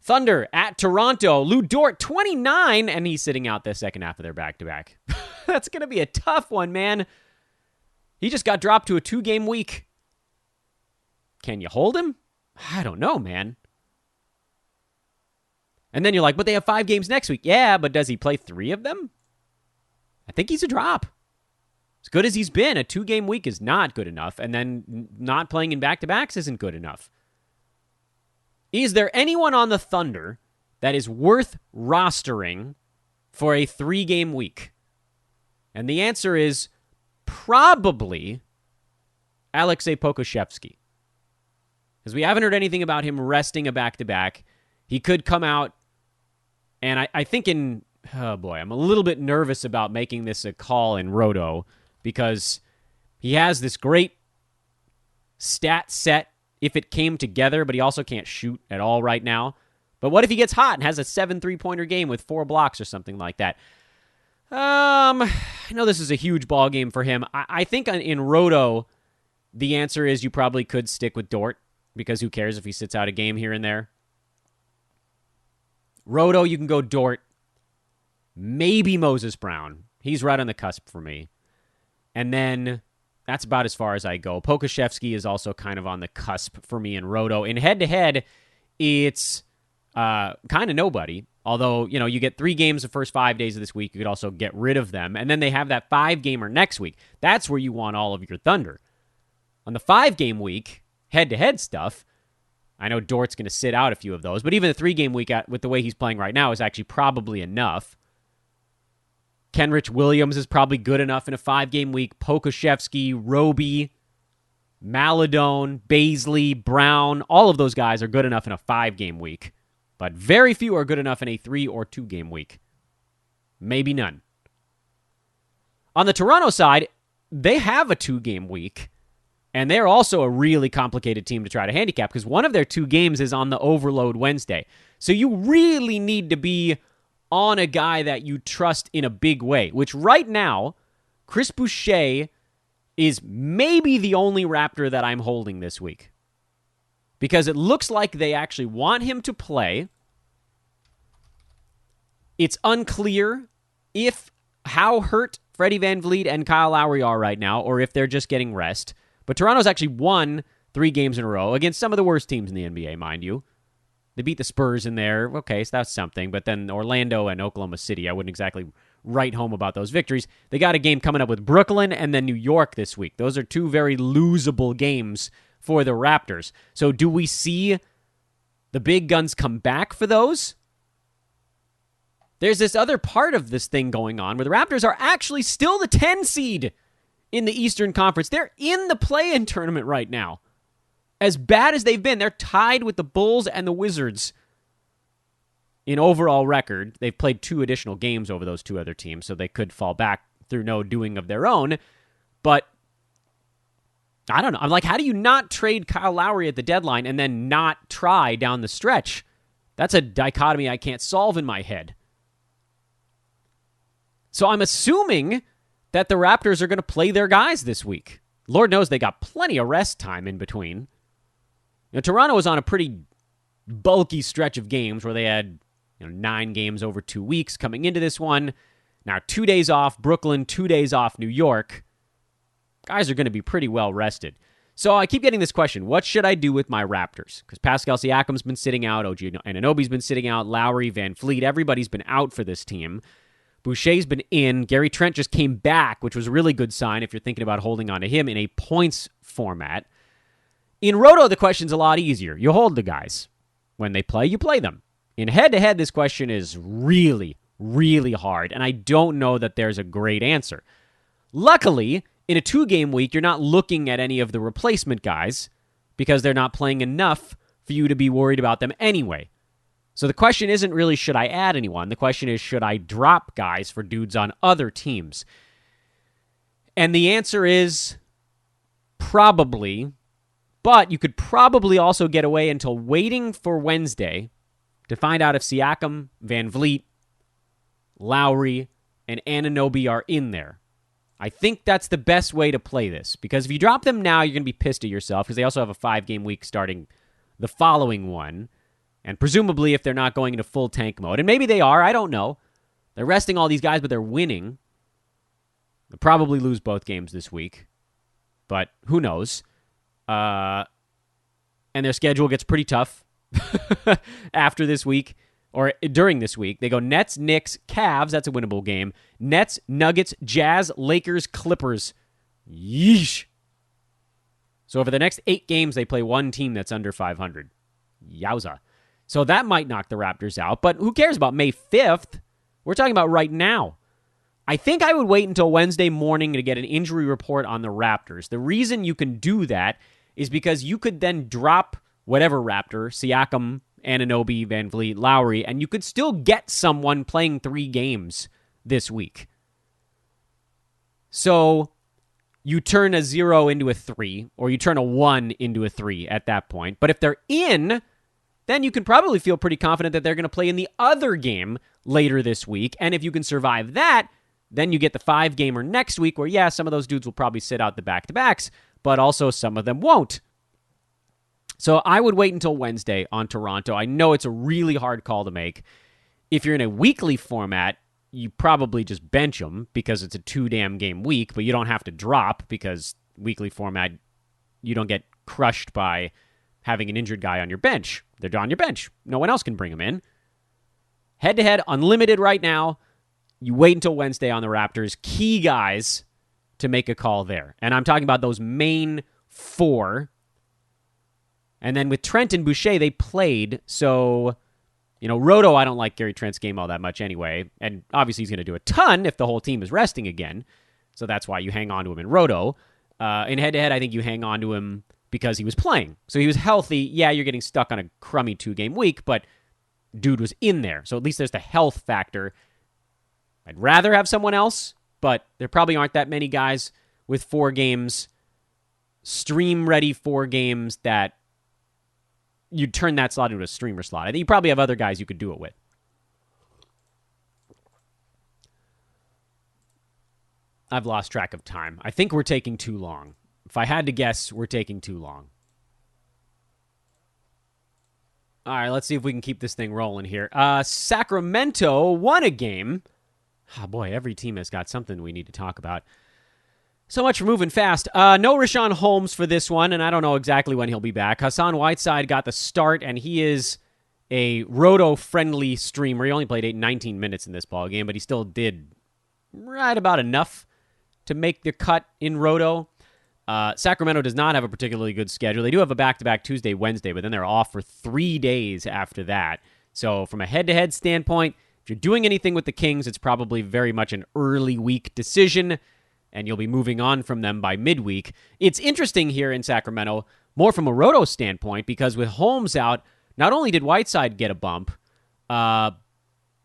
Thunder at Toronto. Lou Dort, 29, and he's sitting out the second half of their back-to-back. That's going to be a tough one, man. He just got dropped to a 2-game week. Can you hold him? I don't know, man. And then you're like, but they have 5 games next week. Yeah, but does he play 3 of them? I think he's a drop. As good as he's been, a 2-game week is not good enough, and then not playing in back-to-backs isn't good enough. Is there anyone on the Thunder that is worth rostering for a 3-game week? And the answer is probably Alexei Pokusevski. Because we haven't heard anything about him resting a back-to-back. He could come out, and I think oh boy, I'm a little bit nervous about making this a call in Roto because he has this great stat set if it came together, but he also can't shoot at all right now. But what if he gets hot and has a 7 3-pointer game with 4 blocks or something like that? I know this is a huge ball game for him. I think in Roto, the answer is you probably could stick with Dort because who cares if he sits out a game here and there. Roto, you can go Dort. Maybe Moses Brown. He's right on the cusp for me. And then that's about as far as I go. Pokusevski is also kind of on the cusp for me in Roto. In head-to-head, it's kind of nobody. Although, you get 3 games the first 5 days of this week. You could also get rid of them. And then they have that 5-gamer next week. That's where you want all of your Thunder. On the 5-game week, head-to-head stuff, I know Dort's going to sit out a few of those. But even the 3-game week, with the way he's playing right now, is actually probably enough. Kenrich Williams is probably good enough in a 5-game week. Pokusevski, Roby, Maladone, Baisley, Brown, all of those guys are good enough in a 5-game week. But very few are good enough in a 3 or 2-game week. Maybe none. On the Toronto side, they have a 2-game week. And they're also a really complicated team to try to handicap because one of their 2 games is on the overload Wednesday. So you really need to be on a guy that you trust in a big way, which right now, Chris Boucher is maybe the only Raptor that I'm holding this week. Because it looks like they actually want him to play. It's unclear how hurt Freddie VanVleet and Kyle Lowry are right now, or if they're just getting rest. But Toronto's actually won 3 games in a row against some of the worst teams in the NBA, mind you. They beat the Spurs in there. Okay, so that's something. But then Orlando and Oklahoma City, I wouldn't exactly write home about those victories. They got a game coming up with Brooklyn and then New York this week. Those are two very losable games for the Raptors. So do we see the big guns come back for those? There's this other part of this thing going on where the Raptors are actually still the 10 seed in the Eastern Conference. They're in the play-in tournament right now. As bad as they've been, they're tied with the Bulls and the Wizards in overall record. They've played 2 additional games over those 2 other teams, so they could fall back through no doing of their own. But I don't know. I'm like, how do you not trade Kyle Lowry at the deadline and then not try down the stretch? That's a dichotomy I can't solve in my head. So I'm assuming that the Raptors are going to play their guys this week. Lord knows they got plenty of rest time in between. Toronto was on a pretty bulky stretch of games where they had 9 games over 2 weeks coming into this one. Now 2 days off Brooklyn, 2 days off New York. Guys are going to be pretty well rested. So I keep getting this question, what should I do with my Raptors? Because Pascal Siakam's been sitting out, OG Anunoby's been sitting out, Lowry, Van Fleet, everybody's been out for this team. Boucher's been in. Gary Trent just came back, which was a really good sign if you're thinking about holding on to him in a points format. In Roto, the question's a lot easier. You hold the guys. When they play, you play them. In head-to-head, this question is really, really hard, and I don't know that there's a great answer. Luckily, in a 2-game week, you're not looking at any of the replacement guys because they're not playing enough for you to be worried about them anyway. So the question isn't really, should I add anyone? The question is, should I drop guys for dudes on other teams? And the answer is probably, but you could probably also get away until waiting for Wednesday to find out if Siakam, Van Vliet, Lowry, and Anunoby are in there. I think that's the best way to play this, because if you drop them now, you're going to be pissed at yourself, because they also have a 5-game week starting the following one. And presumably if they're not going into full tank mode, and maybe they are, I don't know. They're resting all these guys, but they're winning. They'll probably lose both games this week, but who knows? And their schedule gets pretty tough after this week, or during this week. They go Nets, Knicks, Cavs, that's a winnable game. Nets, Nuggets, Jazz, Lakers, Clippers. Yeesh. So over the next 8 games, they play one team that's under 500. Yowza. So that might knock the Raptors out, but who cares about May 5th? We're talking about right now. I think I would wait until Wednesday morning to get an injury report on the Raptors. The reason you can do that is because you could then drop whatever Raptor, Siakam, Anunoby, Van Vliet, Lowry, and you could still get someone playing 3 games this week. So you turn a 0 into a 3, or you turn a 1 into a 3 at that point. But if they're in, then you can probably feel pretty confident that they're going to play in the other game later this week. And if you can survive that, then you get the 5-gamer next week where, yeah, some of those dudes will probably sit out the back-to-backs, but also some of them won't. So I would wait until Wednesday on Toronto. I know it's a really hard call to make. If you're in a weekly format, you probably just bench them because it's a 2-game week, but you don't have to drop because weekly format, you don't get crushed by having an injured guy on your bench. They're on your bench. No one else can bring them in. Head-to-head, unlimited right now. You wait until Wednesday on the Raptors. Key guys to make a call there. And I'm talking about those main 4. And then with Trent and Boucher, they played. So, Roto, I don't like Gary Trent's game all that much anyway. And obviously he's going to do a ton if the whole team is resting again. So that's why you hang on to him in Roto. In head-to-head, I think you hang on to him because he was playing. So he was healthy. Yeah, you're getting stuck on a crummy 2-game week, but dude was in there. So at least there's the health factor. I'd rather have someone else, but there probably aren't that many guys with 4 games, stream-ready 4 games that you'd turn that slot into a streamer slot. I think you probably have other guys you could do it with. I've lost track of time. I think we're taking too long. If I had to guess, we're taking too long. All right, let's see if we can keep this thing rolling here. Sacramento won a game. Oh, boy, every team has got something we need to talk about. So much for moving fast. No Richaun Holmes for this one, and I don't know exactly when he'll be back. Hassan Whiteside got the start, and he is a roto-friendly streamer. He only played 19 minutes in this ball game, but he still did right about enough to make the cut in roto. Sacramento does not have a particularly good schedule. They do have a back-to-back Tuesday, Wednesday, but then they're off for 3 days after that. So from a head-to-head standpoint, if you're doing anything with the Kings, it's probably very much an early week decision, and you'll be moving on from them by midweek. It's interesting here in Sacramento, more from a roto standpoint, because with Holmes out, not only did Whiteside get a bump, but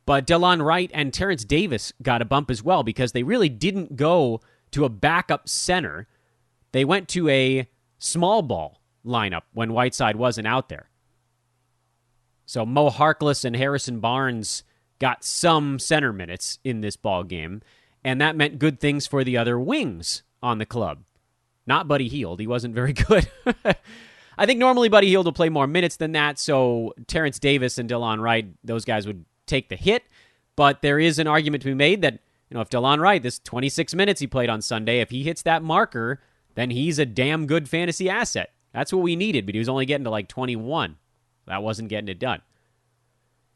Delon Wright and Terrence Davis got a bump as well, because they really didn't go to a backup center. They went to a small ball lineup when Whiteside wasn't out there. So Mo Harkless and Harrison Barnes got some center minutes in this ball game, and that meant good things for the other wings on the club. Not Buddy Hield. He wasn't very good. I think normally Buddy Hield will play more minutes than that, so Terrence Davis and Delon Wright, those guys would take the hit. But there is an argument to be made that, if Delon Wright, this 26 minutes he played on Sunday, if he hits that marker, then he's a damn good fantasy asset. That's what we needed, but he was only getting to like 21. That wasn't getting it done.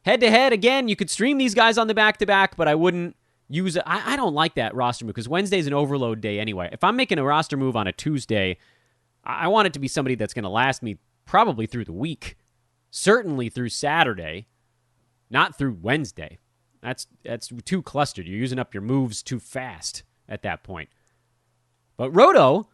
Head-to-head, again, you could stream these guys on the back-to-back, but I wouldn't use it. I don't like that roster move, because Wednesday's an overload day anyway. If I'm making a roster move on a Tuesday, I want it to be somebody that's going to last me probably through the week. Certainly through Saturday, not through Wednesday. That's too clustered. You're using up your moves too fast at that point. But Roto,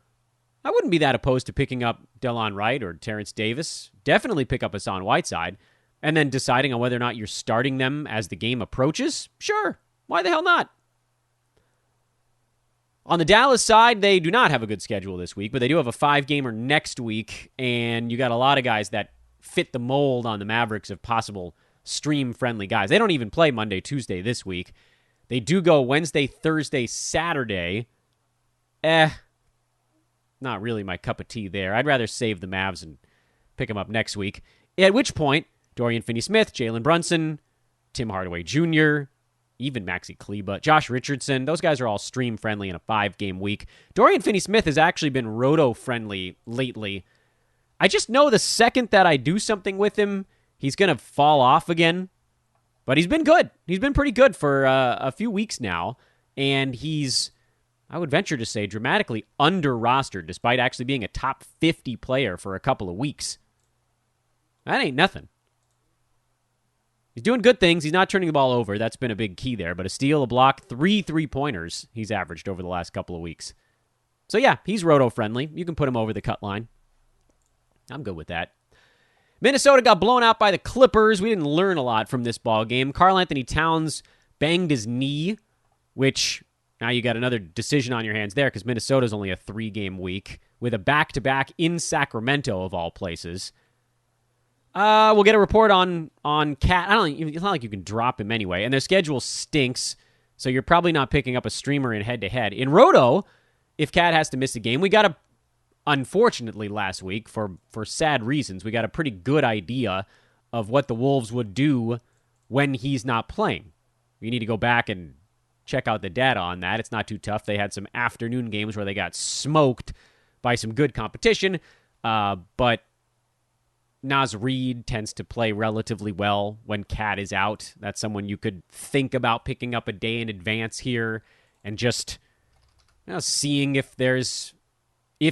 I wouldn't be that opposed to picking up Delon Wright or Terrence Davis. Definitely pick up Hassan Whiteside. And then deciding on whether or not you're starting them as the game approaches? Sure. Why the hell not? On the Dallas side, they do not have a good schedule this week, but they do have a 5-gamer next week, and you got a lot of guys that fit the mold on the Mavericks of possible stream-friendly guys. They don't even play Monday, Tuesday this week. They do go Wednesday, Thursday, Saturday. Not really my cup of tea there. I'd rather save the Mavs and pick them up next week. At which point, Dorian Finney-Smith, Jalen Brunson, Tim Hardaway Jr., even Maxi Kleba, Josh Richardson, those guys are all stream-friendly in a 5-game week. Dorian Finney-Smith has actually been roto-friendly lately. I just know the second that I do something with him, he's going to fall off again. But he's been good. He's been pretty good for a few weeks now. And he's, I would venture to say, dramatically under-rostered, despite actually being a top 50 player for a couple of weeks. That ain't nothing. He's doing good things. He's not turning the ball over. That's been a big key there. But a steal, a block, 3 3-pointers he's averaged over the last couple of weeks. So yeah, he's roto-friendly. You can put him over the cut line. I'm good with that. Minnesota got blown out by the Clippers. We didn't learn a lot from this ball game. Karl Anthony Towns banged his knee, which now you got another decision on your hands there because Minnesota's only a 3-game week with a back-to-back in Sacramento of all places. We'll get a report on Cat. It's not like you can drop him anyway. And their schedule stinks, so you're probably not picking up a streamer in head-to-head. In Roto, if Cat has to miss a game, unfortunately last week, for sad reasons, we got a pretty good idea of what the Wolves would do when he's not playing. You need to go back and check out the data on that. It's not too tough. They had some afternoon games where they got smoked by some good competition, but Naz Reid tends to play relatively well when Cat is out. That's someone you could think about picking up a day in advance here and just seeing if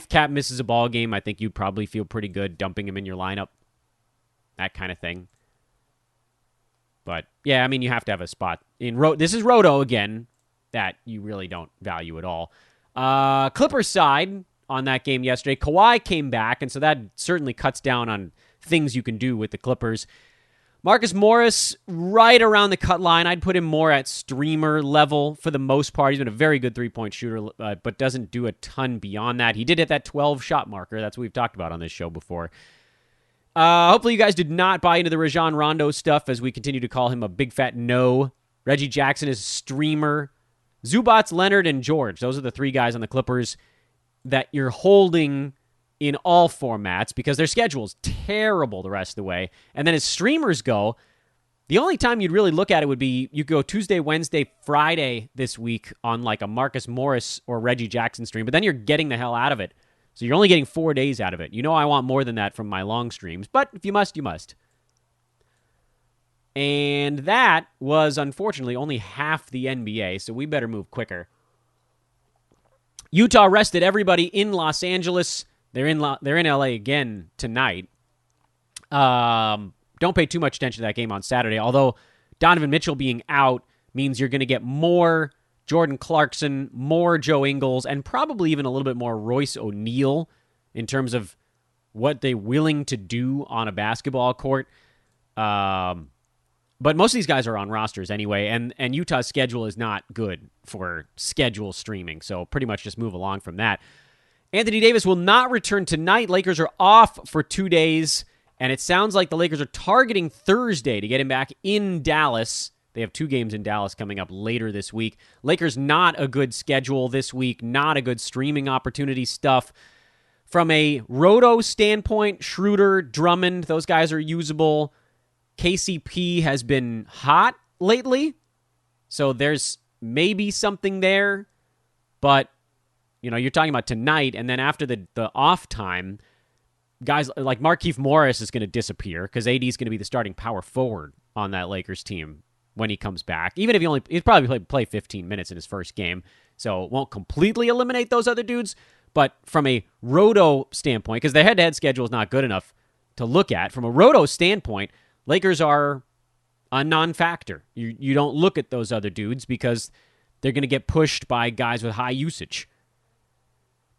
Cat misses a ball game. I think you'd probably feel pretty good dumping him in your lineup, that kind of thing. But yeah, you have to have a spot in This is Roto again that you really don't value at all. Clippers side on that game yesterday, Kawhi came back, and so that certainly cuts down on things you can do with the Clippers. Marcus Morris, right around the cut line. I'd put him more at streamer level for the most part. He's been a very good three-point shooter, but doesn't do a ton beyond that. He did hit that 12-shot marker. That's what we've talked about on this show before. Hopefully you guys did not buy into the Rajon Rondo stuff as we continue to call him a big fat no. Reggie Jackson is a streamer. Zubats, Leonard, and George. Those are the 3 guys on the Clippers that you're holding in all formats because their schedule is terrible the rest of the way. And then as streamers go, the only time you'd really look at it would be you go Tuesday, Wednesday, Friday this week on like a Marcus Morris or Reggie Jackson stream, but then you're getting the hell out of it. So you're only getting 4 days out of it. I want more than that from my long streams, but if you must, you must. And that was, unfortunately, only half the NBA, so we better move quicker. Utah rested everybody in Los Angeles. They're in LA again tonight. Don't pay too much attention to that game on Saturday, although Donovan Mitchell being out means you're going to get more Jordan Clarkson, more Joe Ingles, and probably even a little bit more Royce O'Neal in terms of what they're willing to do on a basketball court. But most of these guys are on rosters anyway, and Utah's schedule is not good for schedule streaming, so pretty much just move along from that. Anthony Davis will not return tonight. Lakers are off for 2 days, and it sounds like the Lakers are targeting Thursday to get him back in Dallas. They have 2 games in Dallas coming up later this week. Lakers not a good schedule this week, not a good streaming opportunity stuff. From a roto standpoint, Schroeder, Drummond, those guys are usable. KCP has been hot lately, so there's maybe something there. But, you're talking about tonight, and then after the off time, guys like Markieff Morris is going to disappear because AD is going to be the starting power forward on that Lakers team when he comes back. Even if he'd probably play 15 minutes in his first game, so it won't completely eliminate those other dudes. But from a roto standpoint, because their head-to-head schedule is not good enough to look at, from a roto standpoint, Lakers are a non-factor. You don't look at those other dudes because they're going to get pushed by guys with high usage.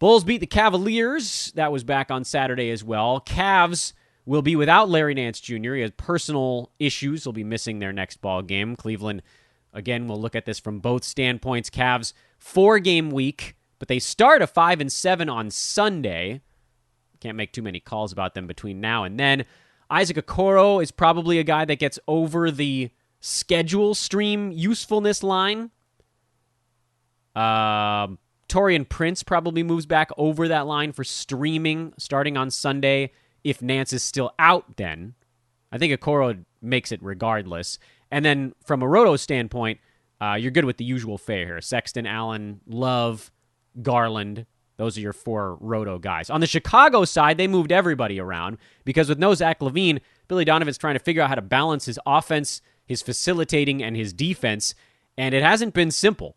Bulls beat the Cavaliers. That was back on Saturday as well. Cavs will be without Larry Nance Jr. He has personal issues. He'll be missing their next ball game. Cleveland, again, we'll look at this from both standpoints. Cavs, 4-game week, but they start a 5-7 on Sunday. Can't make too many calls about them between now and then. Isaac Okoro is probably a guy that gets over the schedule stream usefulness line. Taurean Prince probably moves back over that line for streaming starting on Sunday if Nance is still out then. I think Okoro makes it regardless. And then from a roto standpoint, you're good with the usual fare here. Sexton, Allen, Love, Garland. Those are your 4 roto guys. On the Chicago side, they moved everybody around because with no Zach LaVine, Billy Donovan's trying to figure out how to balance his offense, his facilitating, and his defense, and it hasn't been simple.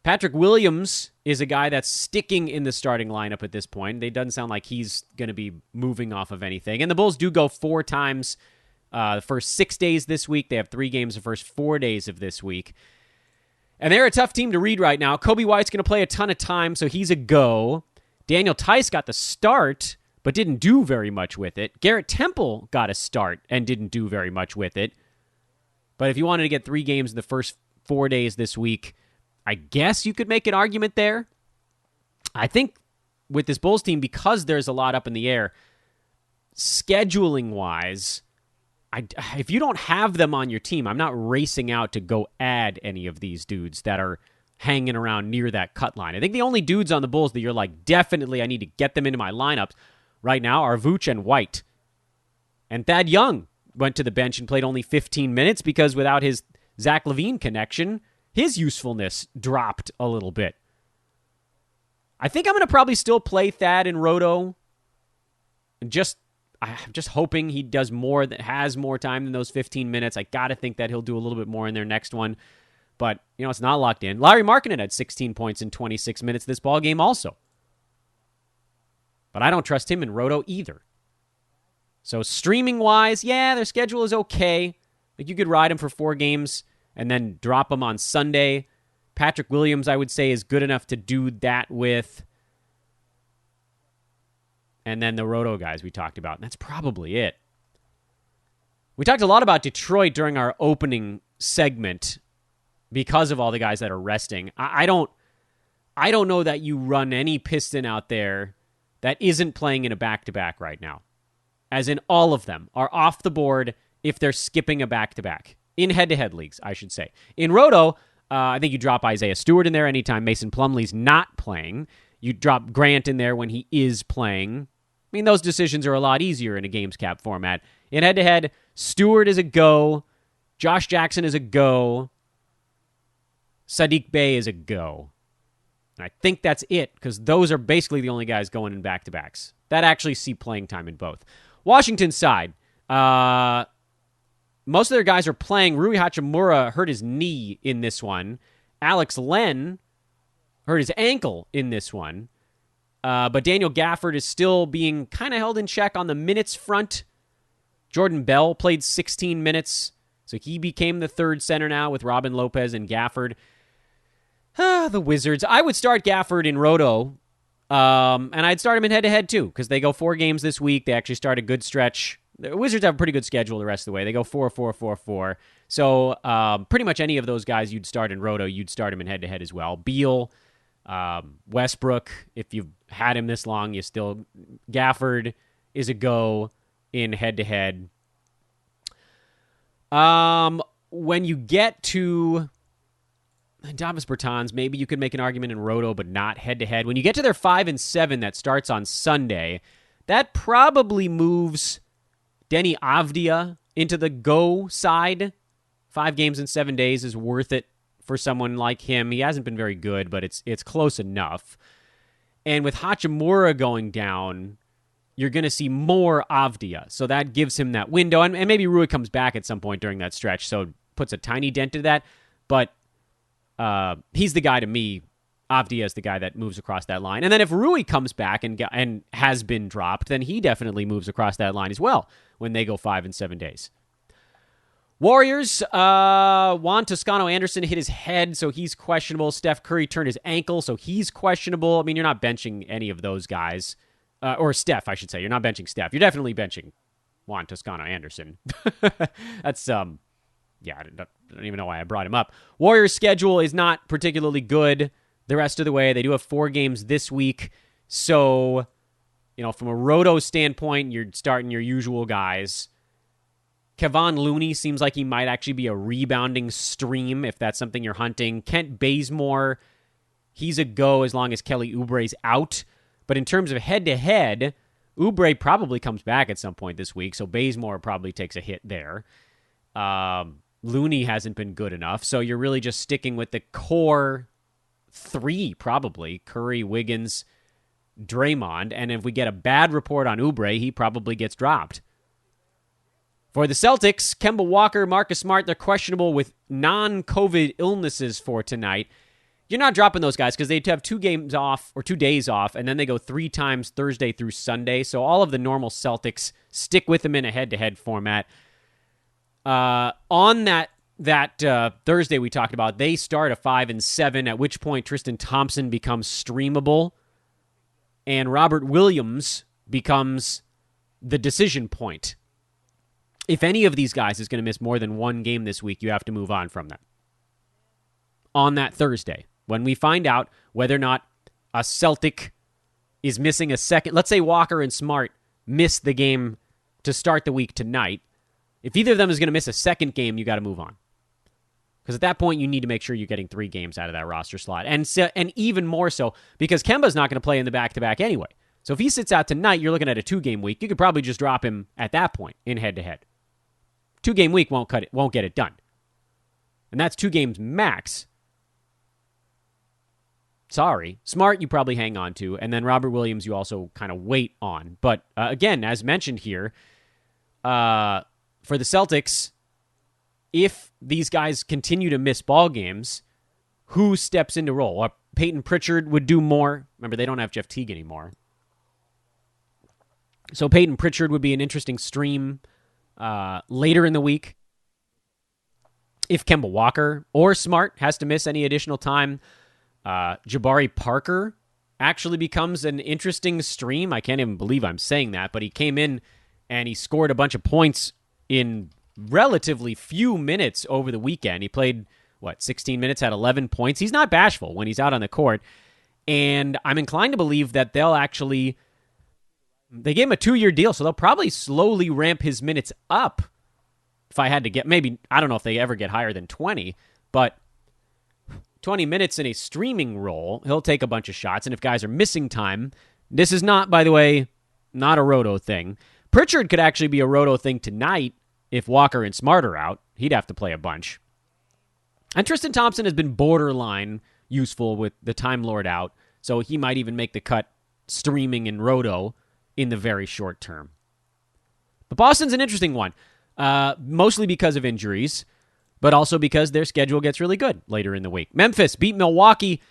Patrick Williams is a guy that's sticking in the starting lineup at this point. It doesn't sound like he's going to be moving off of anything. And the Bulls do go 4 times the first 6 days this week. They have 3 games the first 4 days of this week. And they're a tough team to read right now. Kobe White's going to play a ton of time, so he's a go. Daniel Tice got the start, but didn't do very much with it. Garrett Temple got a start and didn't do very much with it. But if you wanted to get 3 games in the first 4 days this week, I guess you could make an argument there. I think with this Bulls team, because there's a lot up in the air, scheduling-wise, if you don't have them on your team, I'm not racing out to go add any of these dudes that are hanging around near that cut line. I think the only dudes on the Bulls that you're like, definitely I need to get them into my lineups right now are Vooch and White. And Thad Young went to the bench and played only 15 minutes because without his Zach LaVine connection, his usefulness dropped a little bit. I think I'm going to probably still play Thad in Roto. I'm just hoping he does more, that has more time than those 15 minutes. I got to think that he'll do a little bit more in their next one. But, it's not locked in. Larry Markkinen had 16 points in 26 minutes this ball game also. But I don't trust him in Roto either. So streaming-wise, yeah, their schedule is okay. Like you could ride him for 4 games and then drop him on Sunday. Patrick Williams, I would say, is good enough to do that with. And then the Roto guys we talked about. And that's probably it. We talked a lot about Detroit during our opening segment because of all the guys that are resting. I don't know that you run any Piston out there that isn't playing in a back-to-back right now. As in all of them are off the board if they're skipping a back-to-back. In head-to-head leagues, I should say. In Roto, I think you drop Isaiah Stewart in there anytime Mason Plumlee's not playing. You drop Grant in there when he is playing. I mean, those decisions are a lot easier in a games cap format. In head-to-head, Stewart is a go. Josh Jackson is a go. Sadiq Bey is a go. And I think that's it, because those are basically the only guys going in back-to-backs that actually see playing time in both. Washington side, most of their guys are playing. Rui Hachimura hurt his knee in this one. Alex Len hurt his ankle in this one. But Daniel Gafford is still being kind of held in check on the minutes front. Jordan Bell played 16 minutes, so he became the third center now with Robin Lopez and Gafford. The Wizards. I would start Gafford in Roto, and I'd start him in head-to-head too, because they go 4 games this week. They actually start a good stretch. The Wizards have a pretty good schedule the rest of the way. They go 4-4-4-4. So pretty much any of those guys you'd start in Roto, you'd start him in head-to-head as well. Beal, Westbrook, if you've had him this long, you still... Gafford is a go in head-to-head. When you get to Davis Bertans, maybe you could make an argument in Roto, but not head-to-head. When you get to their 5-7 that starts on Sunday, that probably moves Denny Avdia into the go side. 5 games in 7 days is worth it for someone like him. He hasn't been very good, but it's close enough. And with Hachimura going down, you're going to see more Avdia. So that gives him that window. And maybe Rui comes back at some point during that stretch, so it puts a tiny dent into that. But he's the guy to me. Avdia is the guy that moves across that line. And then if Rui comes back and has been dropped, then he definitely moves across that line as well when they go 5-7 days. Warriors, Juan Toscano-Anderson hit his head, so he's questionable. Steph Curry turned his ankle, so he's questionable. I mean, you're not benching any of those guys. Or Steph, I should say. You're not benching Steph. You're definitely benching Juan Toscano-Anderson. That's, I don't even know why I brought him up. Warriors' schedule is not particularly good the rest of the way. They do have 4 games this week. So, from a Roto standpoint, you're starting your usual guys. Kevon Looney seems like he might actually be a rebounding stream if that's something you're hunting. Kent Bazemore, he's a go as long as Kelly Oubre's out. But in terms of head-to-head, Oubre probably comes back at some point this week, so Bazemore probably takes a hit there. Looney hasn't been good enough, so you're really just sticking with the core 3, probably. Curry, Wiggins, Draymond. And if we get a bad report on Oubre, he probably gets dropped. For the Celtics, Kemba Walker, Marcus Smart, they're questionable with non-COVID illnesses for tonight. You're not dropping those guys because they have 2 games off or 2 days off, and then they go 3 times Thursday through Sunday. So all of the normal Celtics stick with them in a head-to-head format. On that Thursday we talked about, they start a 5-7, at which point Tristan Thompson becomes streamable, and Robert Williams becomes the decision point. If any of these guys is going to miss more than 1 game this week, you have to move on from them. On that Thursday, when we find out whether or not a Celtic is missing a second, let's say Walker and Smart miss the game to start the week tonight, if either of them is going to miss a second game, you got to move on. Because at that point, you need to make sure you're getting 3 games out of that roster slot. And even more so, because Kemba's not going to play in the back-to-back anyway. So if he sits out tonight, you're looking at a 2-game week. You could probably just drop him at that point in head-to-head. 2-game week won't get it done. And that's 2 games max. Sorry. Smart, you probably hang on to. And then Robert Williams, you also kind of wait on. But again, as mentioned here, for the Celtics, if these guys continue to miss ball games, who steps into role? Peyton Pritchard would do more. Remember, they don't have Jeff Teague anymore. So Peyton Pritchard would be an interesting stream later in the week. If Kemba Walker or Smart has to miss any additional time, Jabari Parker actually becomes an interesting stream. I can't even believe I'm saying that, but he came in and he scored a bunch of points in relatively few minutes over the weekend. He played, 16 minutes, had 11 points. He's not bashful when he's out on the court. And I'm inclined to believe that they gave him a 2-year deal, so they'll probably slowly ramp his minutes up. If I had to get, maybe, I don't know if they ever get higher than 20, but 20 minutes in a streaming role, he'll take a bunch of shots. And if guys are missing time, this is not, by the way, not a Roto thing. Pritchard could actually be a Roto thing tonight if Walker and Smart are out. He'd have to play a bunch. And Tristan Thompson has been borderline useful with the Time Lord out, so he might even make the cut streaming in Roto in the very short term. But Boston's an interesting one. mostly because of injuries, but also because their schedule gets really good later in the week. Memphis beat Milwaukee.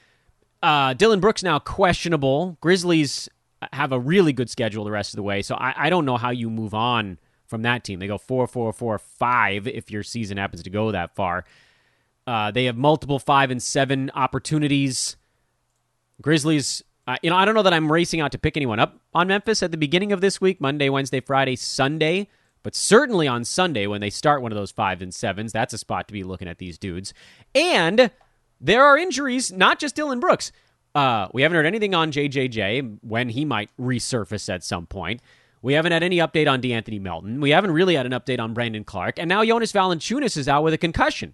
Dylan Brooks now questionable. Grizzlies have a really good schedule the rest of the way, so I don't know how you move on from that team. They go 4-4-4-5 if your season happens to go that far. They have multiple 5 and 7 opportunities. Grizzlies, I don't know that I'm racing out to pick anyone up on Memphis at the beginning of this week, Monday, Wednesday, Friday, Sunday, but certainly on Sunday when they start one of those 5 and 7s, that's a spot to be looking at these dudes. And there are injuries, not just Dylan Brooks. We haven't heard anything on JJJ when he might resurface at some point. We haven't had any update on DeAnthony Melton. We haven't really had an update on Brandon Clark. And now Jonas Valanciunas is out with a concussion,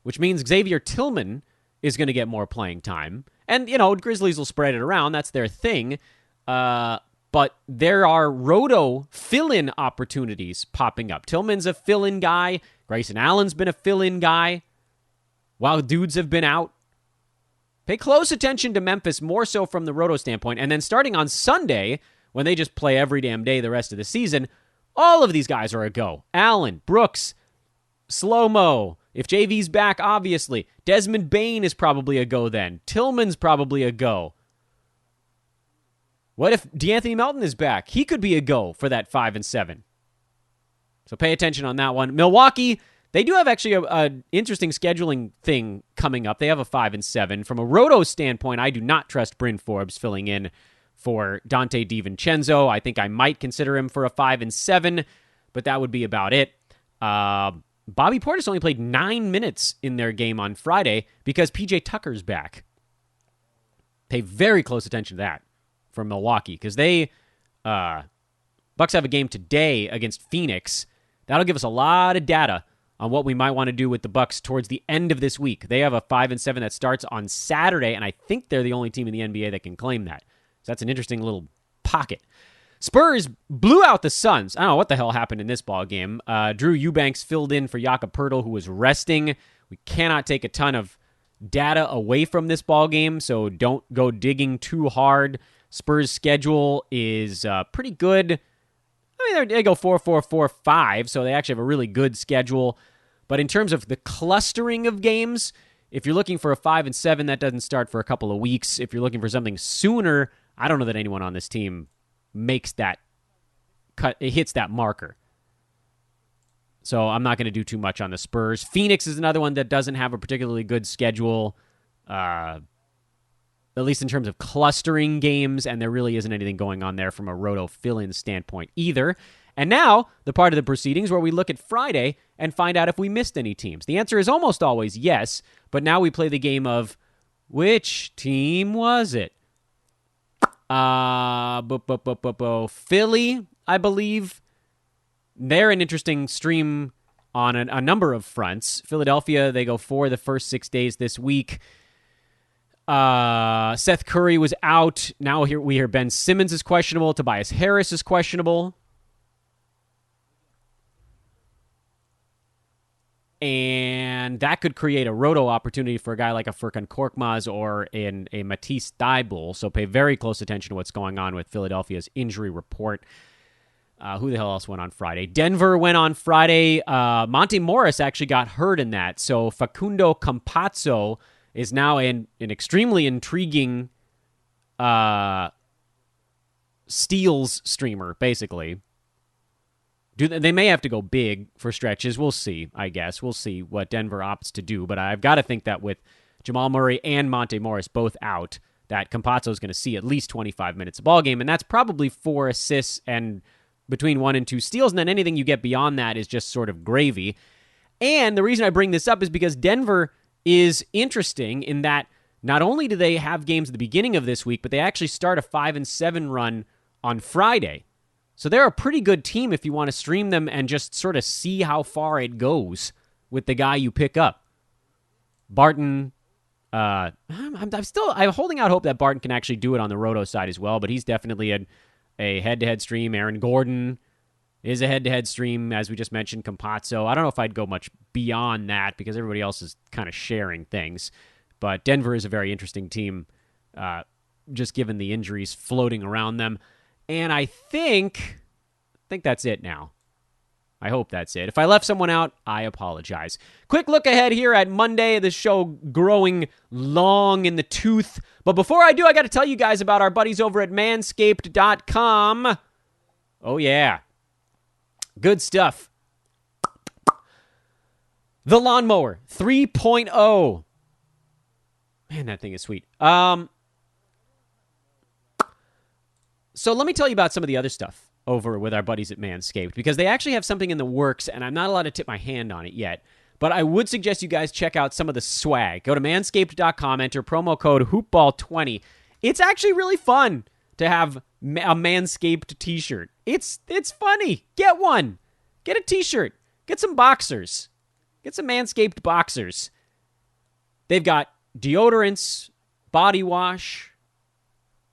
which means Xavier Tillman is going to get more playing time. And, Grizzlies will spread it around. That's their thing. But there are roto fill-in opportunities popping up. Tillman's a fill-in guy. Grayson Allen's been a fill-in guy while dudes have been out. Pay close attention to Memphis, more so from the roto standpoint. And then starting on Sunday, when they just play every damn day the rest of the season, all of these guys are a go. Allen, Brooks, Slow-Mo. If JV's back, obviously. Desmond Bane is probably a go then. Tillman's probably a go. What if DeAnthony Melton is back? He could be a go for that 5 and 7. So pay attention on that one. Milwaukee, they do have actually an interesting scheduling thing coming up. They have a 5 and 7. From a roto standpoint, I do not trust Bryn Forbes filling in for Dante DiVincenzo. I think I might consider him for a 5 and 7, but that would be about it. Bobby Portis only played 9 minutes in their game on Friday because PJ Tucker's back. Pay very close attention to that from Milwaukee because they Bucks have a game today against Phoenix. That'll give us a lot of data on what we might want to do with the Bucks towards the end of this week. They have a 5 and 7 that starts on Saturday, and I think they're the only team in the NBA that can claim that. So that's an interesting little pocket. Spurs blew out the Suns. I don't know what the hell happened in this ball game. Drew Eubanks filled in for Jakob Poeltl, who was resting. We cannot take a ton of data away from this ball game, so don't go digging too hard. Spurs' schedule is pretty good. I mean, they go 4-4-4-5, so they actually have a really good schedule. But in terms of the clustering of games, if you're looking for a 5 and 7, that doesn't start for a couple of weeks. If you're looking for something sooner, I don't know that anyone on this team makes that cut, it hits that marker. So I'm not going to do too much on the Spurs. Phoenix is another one that doesn't have a particularly good schedule, at least in terms of clustering games, and there really isn't anything going on there from a roto fill-in standpoint either. And now, the part of the proceedings where we look at Friday and find out if we missed any teams. The answer is almost always yes, but now we play the game of, which team was it? Philly, I believe. They're an interesting stream on a number of fronts. Philadelphia, they go for the first 6 days this week. Seth Curry was out. Now here we hear Ben Simmons is questionable. Tobias Harris is questionable. And that could create a roto opportunity for a guy like a Furkan Korkmaz or a Matisse Thybulle. So pay very close attention to what's going on with Philadelphia's injury report. Who the hell else went on Friday? Denver went on Friday. Monte Morris actually got hurt in that. So Facundo Campazzo is now an extremely intriguing steals streamer, basically. They may have to go big for stretches. We'll see, I guess. We'll see what Denver opts to do. But I've got to think that with Jamal Murray and Monte Morris both out, that Campazzo is going to see at least 25 minutes of ball game, and that's probably 4 assists and between 1 and 2 steals, and then anything you get beyond that is just sort of gravy. And the reason I bring this up is because Denver is interesting in that not only do they have games at the beginning of this week, but they actually start a 5 and 7 run on Friday. So they're a pretty good team if you want to stream them and just sort of see how far it goes with the guy you pick up. Barton, I'm holding out hope that Barton can actually do it on the roto side as well, but he's definitely a head-to-head stream. Aaron Gordon is a head-to-head stream, as we just mentioned, Campazzo. I don't know if I'd go much beyond that because everybody else is kind of sharing things. But Denver is a very interesting team, just given the injuries floating around them. And I think that's it now. I hope that's it. If I left someone out, I apologize. Quick look ahead here at Monday, the show growing long in the tooth. But before I do, I got to tell you guys about our buddies over at Manscaped.com. Oh, yeah. Good stuff. The Lawnmower 3.0. Man, that thing is sweet. So let me tell you about some of the other stuff over with our buddies at Manscaped, because they actually have something in the works, and I'm not allowed to tip my hand on it yet. But I would suggest you guys check out some of the swag. Go to manscaped.com, enter promo code HoopBall20. It's actually really fun to have a Manscaped t-shirt. It's funny. Get one. Get a t-shirt. Get some boxers. Get some Manscaped boxers. They've got deodorants, body wash,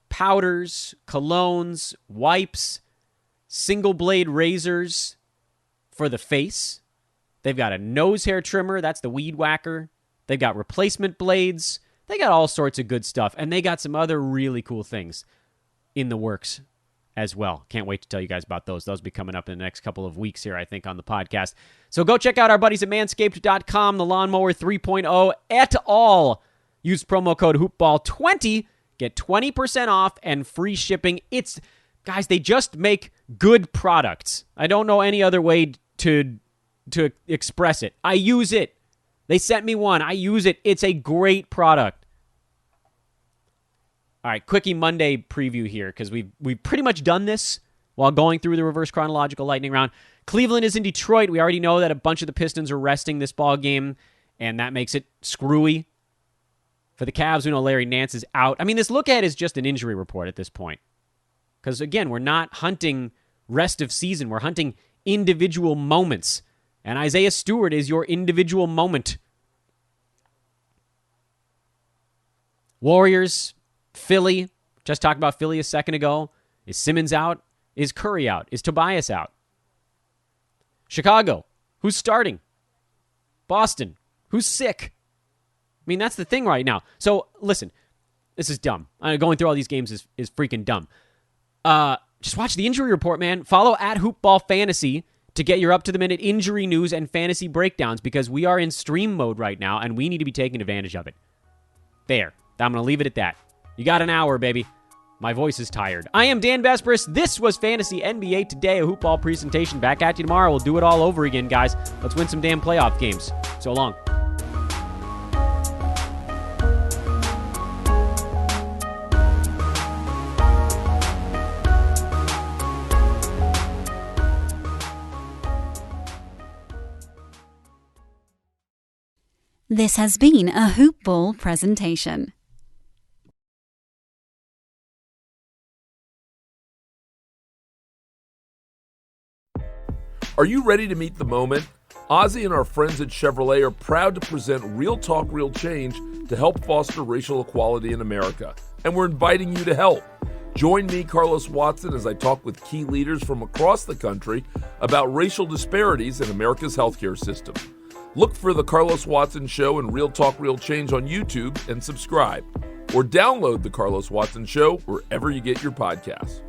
powders, colognes, wipes, single blade razors for the face. They've got a nose hair trimmer. That's the Weed Whacker. They've got replacement blades. They got all sorts of good stuff. And they got some other really cool things in the works as well. Can't wait to tell you guys about those. Those will be coming up in the next couple of weeks here, I think, on the podcast. So go check out our buddies at Manscaped.com, the Lawnmower 3.0 et al. Use promo code HoopBall20. Get 20% off and free shipping. Guys, they just make good products. I don't know any other way to express it. I use it. They sent me one. I use it. It's a great product. All right, quickie Monday preview here, because we've pretty much done this while going through the reverse chronological lightning round. Cleveland is in Detroit. We already know that a bunch of the Pistons are resting this ball game, and that makes it screwy. For the Cavs, we know Larry Nance is out. I mean, this look ahead is just an injury report at this point. Because, again, we're not hunting rest of season. We're hunting individual moments. And Isaiah Stewart is your individual moment. Warriors, Philly. Just talked about Philly a second ago. Is Simmons out? Is Curry out? Is Tobias out? Chicago, who's starting? Boston, who's sick? I mean, that's the thing right now. So, listen, this is dumb. Going through all these games is freaking dumb. Just watch the injury report, man. Follow at Hoopball Fantasy to get your up-to-the-minute injury news and fantasy breakdowns, because we are in stream mode right now, and we need to be taking advantage of it. There. I'm going to leave it at that. You got an hour, baby. My voice is tired. I am Dan Besbris. This was Fantasy NBA Today, a Hoopball presentation. Back at you tomorrow. We'll do it all over again, guys. Let's win some damn playoff games. So long. This has been a Hoopball presentation. Are you ready to meet the moment? Ozzy and our friends at Chevrolet are proud to present Real Talk, Real Change to help foster racial equality in America. And we're inviting you to help. Join me, Carlos Watson, as I talk with key leaders from across the country about racial disparities in America's healthcare system. Look for The Carlos Watson Show and Real Talk, Real Change on YouTube and subscribe. Or download The Carlos Watson Show wherever you get your podcasts.